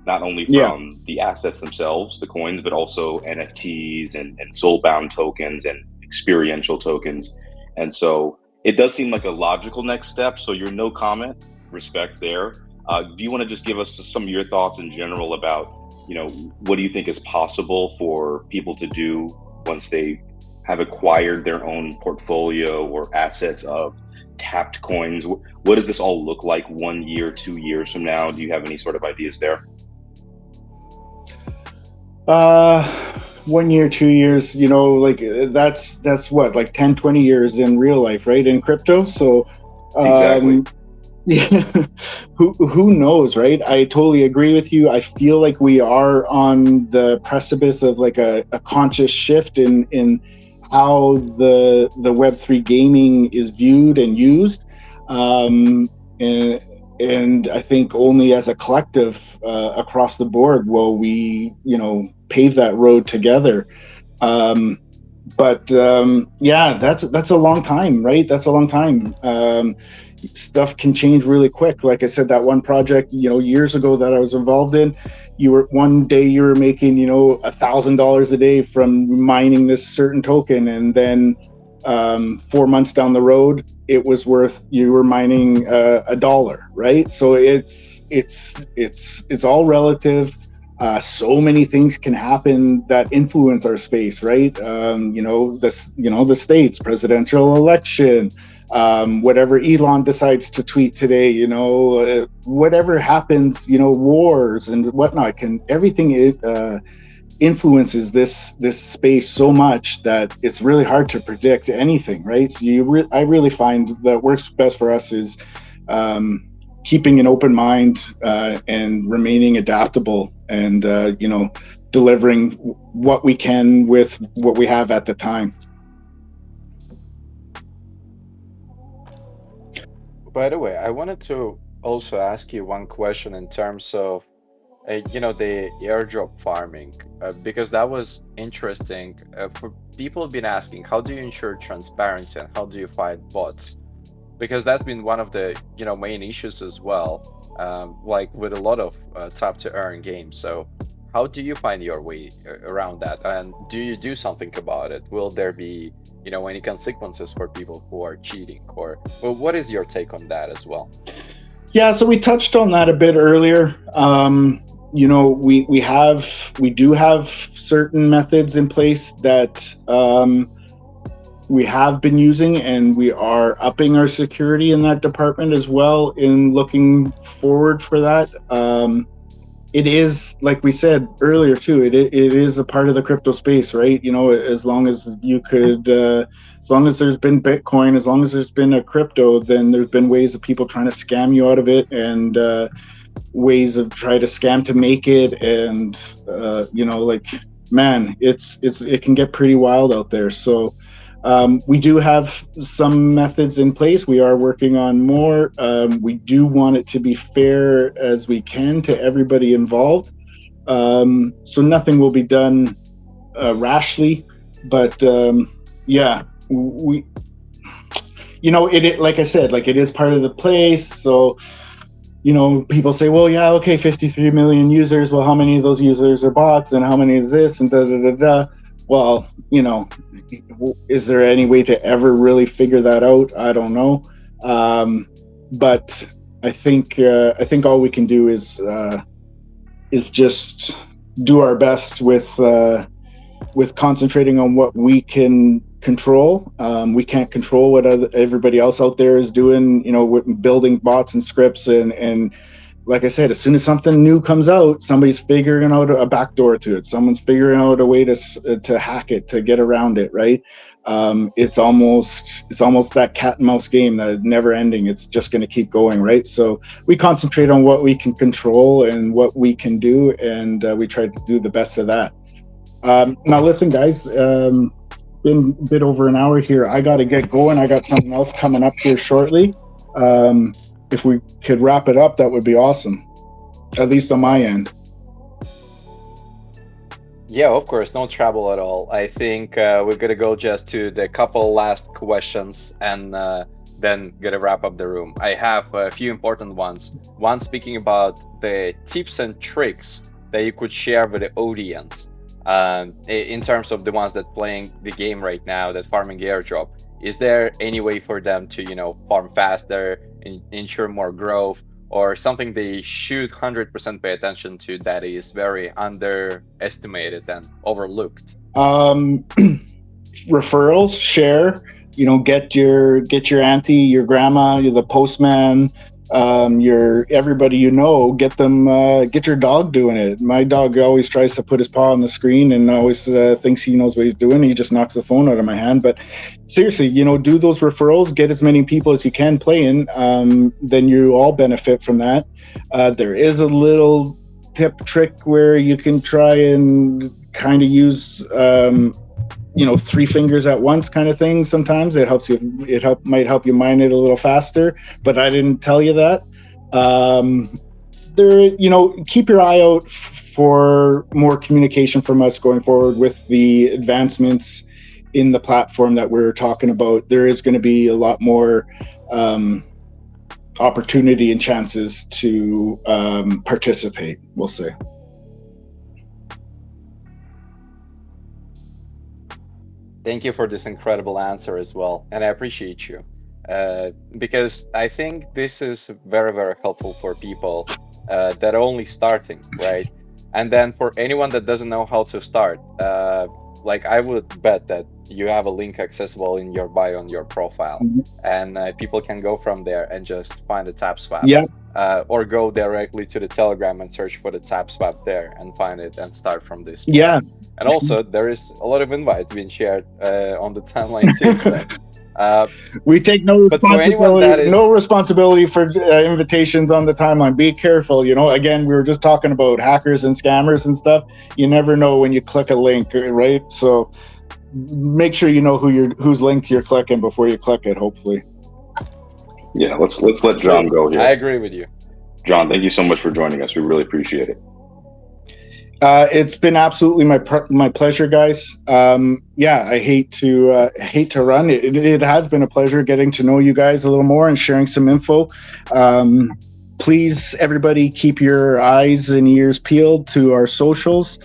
not only Yeah. from the assets themselves, the coins, but also NFTs and soul-bound tokens and experiential tokens. And so it does seem like a logical next step. So your no comment, respect there. Do you want to just give us some of your thoughts in general about, what do you think is possible for people to do once they have acquired their own portfolio or assets of tapped coins? What does this all look like 1 year, 2 years from now? Do you have any sort of ideas there? 1 year, 2 years, like that's what, like 10, 20 years in real life, right? In crypto. So Exactly. yeah, who knows, right? I totally agree with you. I feel like we are on the precipice of like a conscious shift in how the Web3 gaming is viewed and used. And I think only as a collective across the board will we, pave that road together. Yeah, that's a long time, right? That's a long time. Stuff can change really quick. Like I said, that one project, years ago that I was involved in, one day you were making, $1,000 a day from mining this certain token, and then 4 months down the road, you were mining $1, right? So it's all relative. So many things can happen that influence our space, right? The states, presidential election, whatever Elon decides to tweet today, whatever happens, wars and whatnot, everything influences this space so much that it's really hard to predict anything, right? So I really find that works best for us is keeping an open mind and remaining adaptable and delivering what we can with what we have at the time. By the way, I wanted to also ask you one question in terms of the airdrop farming, because that was interesting. For people have been asking, how do you ensure transparency and how do you fight bots? Because that's been one of the main issues as well, like with a lot of tap to earn games. So how do you find your way around that? And do you do something about it? Will there be, any consequences for people who are cheating? Or, well, what is your take on that as well? Yeah, so we touched on that a bit earlier. We do have certain methods in place that we have been using, and we are upping our security in that department as well. In looking forward for that, it is, like we said earlier too. It is a part of the crypto space, right? As long as you could. As long as there's been Bitcoin, as long as there's been a crypto, then there's been ways of people trying to scam you out of it, and ways of try to scam to make it, and man, it can get pretty wild out there. So we do have some methods in place. We are working on more. We do want it to be fair as we can to everybody involved. So nothing will be done rashly, but yeah, we, like I said, like, it is part of the place. So people say, well, yeah, okay, 53 million users. Well, how many of those users are bots, and how many is this, and da da da da. Well, is there any way to ever really figure that out? I don't know. But I think all we can do is just do our best with concentrating on what we can control. We can't control what everybody else out there is doing, with building bots and scripts, and like I said, as soon as something new comes out, somebody's figuring out a backdoor to it. Someone's figuring out a way to hack it, to get around it, right? It's almost that cat and mouse game that is never ending. It's just going to keep going, right? So we concentrate on what we can control and what we can do, and we try to do the best of that. Now, listen, guys, been a bit over an hour here. I got to get going. I got something else coming up here shortly. If we could wrap it up, that would be awesome, at least on my end. Yeah, of course, no trouble at all. I think we're gonna go just to the couple last questions, and then gonna wrap up the room. I have a few important ones. One speaking about the tips and tricks that you could share with the audience, in terms of the ones that playing the game right now, that farming airdrop. Is there any way for them to, farm faster, ensure more growth, or something they should 100% pay attention to that is very underestimated and overlooked? Referrals, share. Get your auntie, your grandma, the postman, your everybody, get them. Get your dog doing it. My dog always tries to put his paw on the screen and always thinks he knows what he's doing. He just knocks the phone out of my hand. But seriously, do those referrals. Get as many people as you can playing. Then you all benefit from that. There is a little trick where you can try and kind of use three fingers at once kind of thing. Sometimes it helps you. Might help you mine it a little faster, but I didn't tell you that. Keep your eye out for more communication from us going forward with the advancements in the platform that we're talking about. There is going to be a lot more opportunity and chances to participate, we'll say. Thank you for this incredible answer as well, and I appreciate you, because I think this is very, very helpful for people that are only starting, right? And then for anyone that doesn't know how to start, like, I would bet that you have a link accessible in your bio on your profile, and people can go from there and just find a TapSwap. Yeah. Or go directly to the Telegram and search for the TapSwap there and find it and start from this point. Yeah. And also, there is a lot of invites being shared on the timeline too. So, we take no responsibility. No responsibility for invitations on the timeline. Be careful. Again, we were just talking about hackers and scammers and stuff. You never know when you click a link, right? So make sure you know whose link you're clicking before you click it. Hopefully. Yeah, let's let John go here. I agree with you. John, thank you so much for joining us. We really appreciate it. It's been absolutely my pleasure, guys. I hate to run. It has been a pleasure getting to know you guys a little more and sharing some info. Please, everybody, keep your eyes and ears peeled to our socials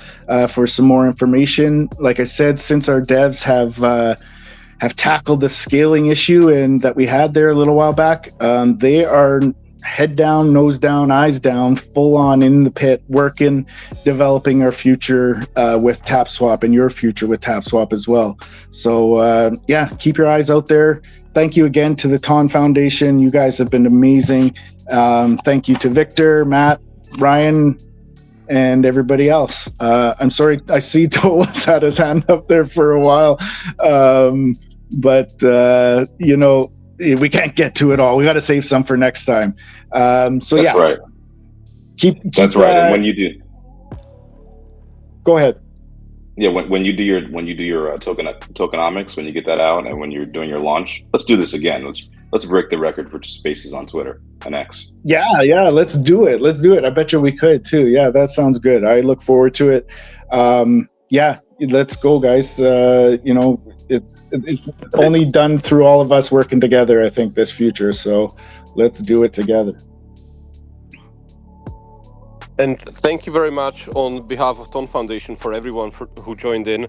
for some more information. Like I said, since our devs have tackled the scaling issue and that we had there a little while back, they are head down, nose down, eyes down, full on in the pit, working, developing our future with TapSwap and your future with TapSwap as well. So yeah, keep your eyes out there. Thank you again to the Ton Foundation. You guys have been amazing. Thank you to Victor, Matt, Ryan, and everybody else. I'm sorry, I see Tolas had his hand up there for a while, but you know, we can't get to it all. We got to save some for next time. So That's yeah, right. keep. That's right. And when you do, Go ahead. yeah, when you do your tokenomics, when you get that out, and when you're doing your launch, let's do this again. Let's break the record for spaces on Twitter and X. Yeah, let's do it. Let's do it. I bet you we could too. Yeah, that sounds good. I look forward to it. Yeah, let's go, guys. You know, it's only done through all of us working together, I think, this future. So let's do it together. And thank you very much on behalf of Ton Foundation for everyone who joined in.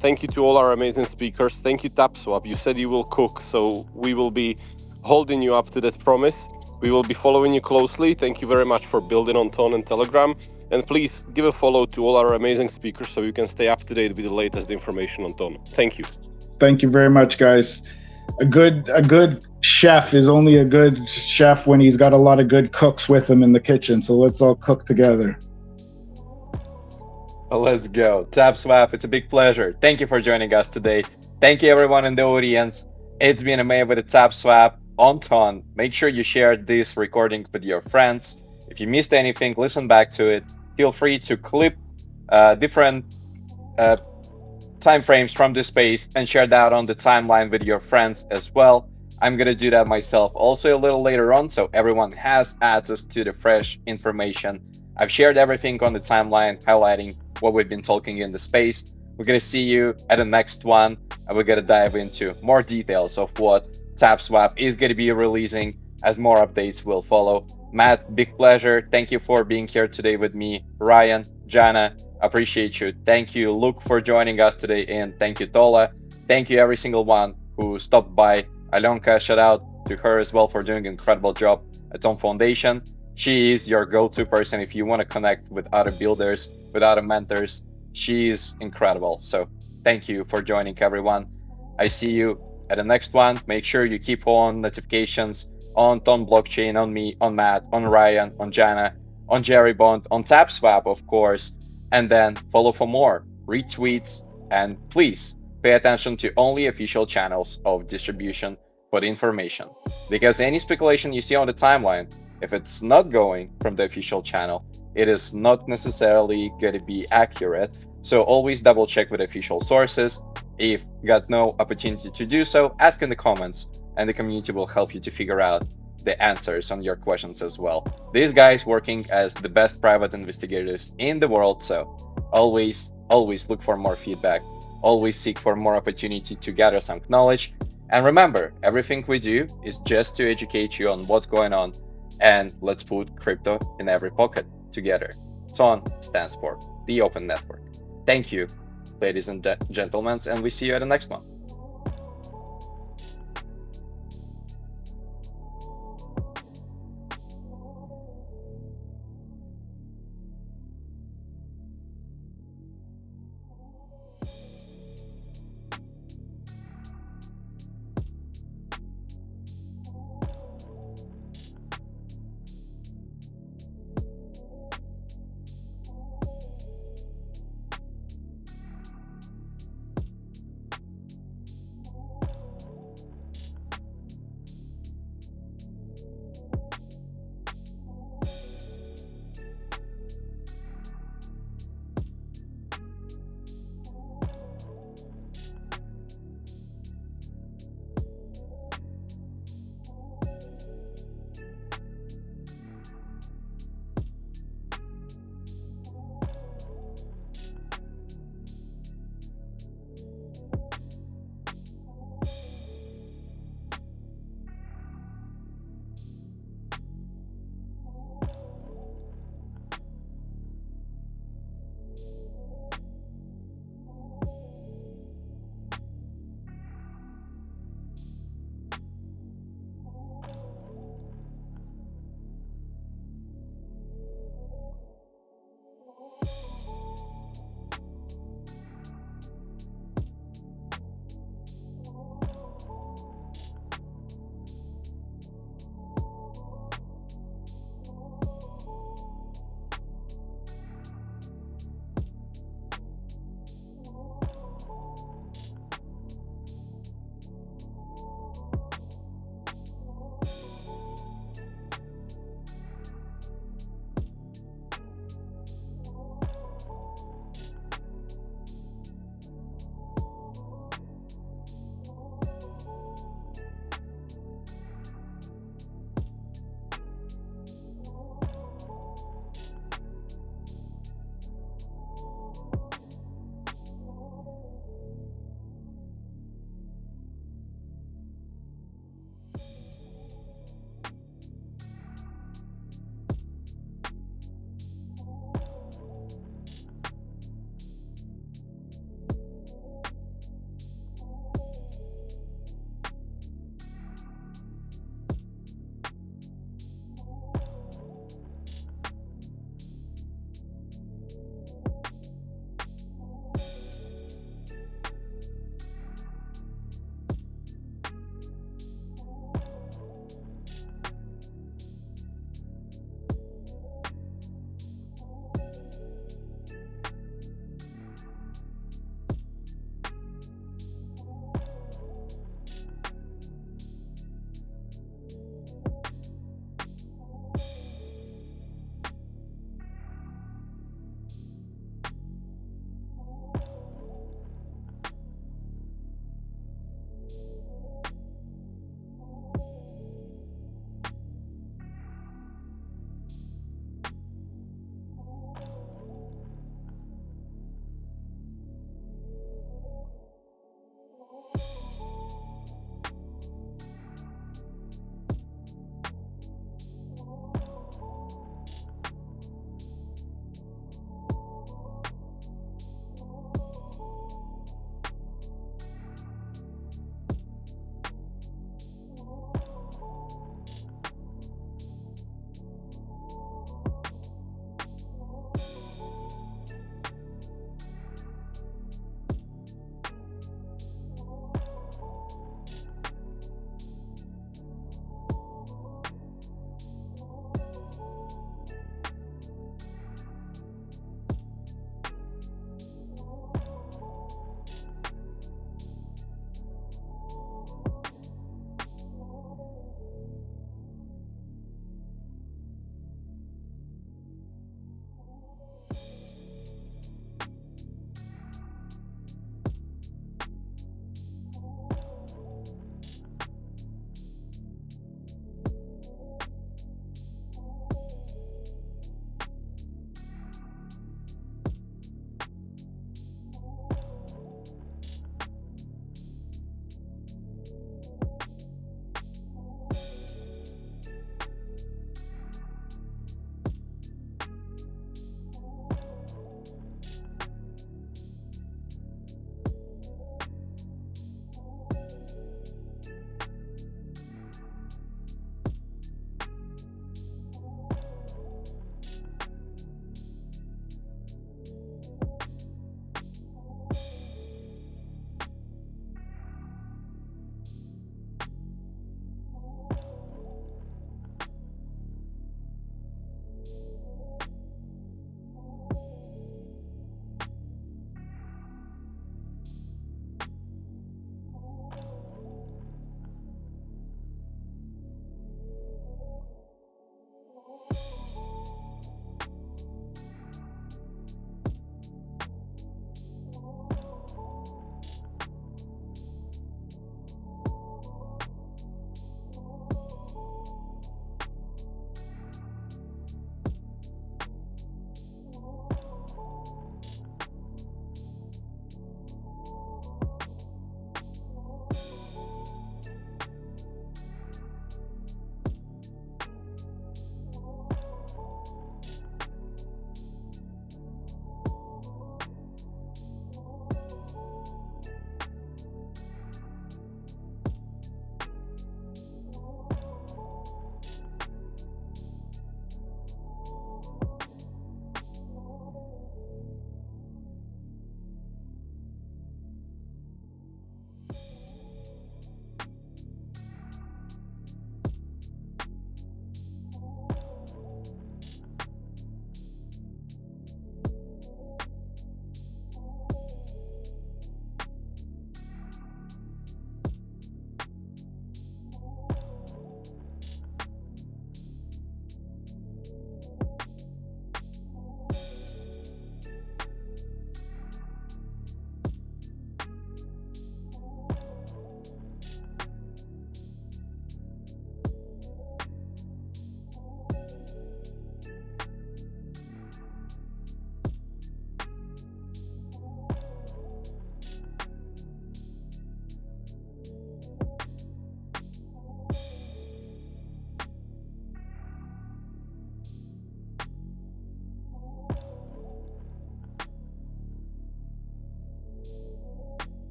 Thank you to all our amazing speakers. Thank you, TapSwap. You said you will cook, so we will be holding you up to that promise. We will be following you closely. Thank you very much for building on Ton and Telegram. And please give a follow to all our amazing speakers so you can stay up to date with the latest information on Ton. Thank you. Thank you very much, guys. A good chef is only a good chef when he's got a lot of good cooks with him in the kitchen. So let's all cook together. Let's go. TapSwap, it's a big pleasure. Thank you for joining us today. Thank you, everyone in the audience. It's been a May with a TapSwap on Ton. Make sure you share this recording with your friends. If you missed anything, listen back to it. Feel free to clip different uh, time frames from the space and share that on the timeline with your friends as well. I'm gonna do that myself also a little later on, so everyone has access to the fresh information. I've shared everything on the timeline, highlighting what we've been talking in the space. We're gonna see you at the next one, and we're gonna dive into more details of what TapSwap is gonna be releasing as more updates will follow. Matt, big pleasure. Thank you for being here today with me. Ryan, Jana, appreciate you. Thank you, Luke, for joining us today, and thank you, Tola. Thank you, every single one who stopped by. Alonka, shout out to her as well for doing an incredible job at Tom Foundation. She is your go-to person if you want to connect with other builders, with other mentors. She's incredible. So thank you for joining, everyone. I see you at the next one. Make sure you keep on notifications on Ton Blockchain, on me, on Matt, on Ryan, on Jana, on Jerry Bond, on TapSwap, of course, and then follow for more retweets. And please pay attention to only official channels of distribution for the information. Because any speculation you see on the timeline, if it's not going from the official channel, it is not necessarily going to be accurate. So always double check with official sources. If you got no opportunity to do so, ask in the comments, and the community will help you to figure out the answers on your questions as well. These guys working as the best private investigators in the world, so always look for more feedback, always seek for more opportunity to gather some knowledge. And remember, everything we do is just to educate you on what's going on, and let's put crypto in every pocket together. TON stands for the Open Network. Thank you, ladies and gentlemen, and we see you at the next one.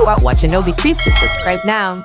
while watching Obicrypto. Subscribe now.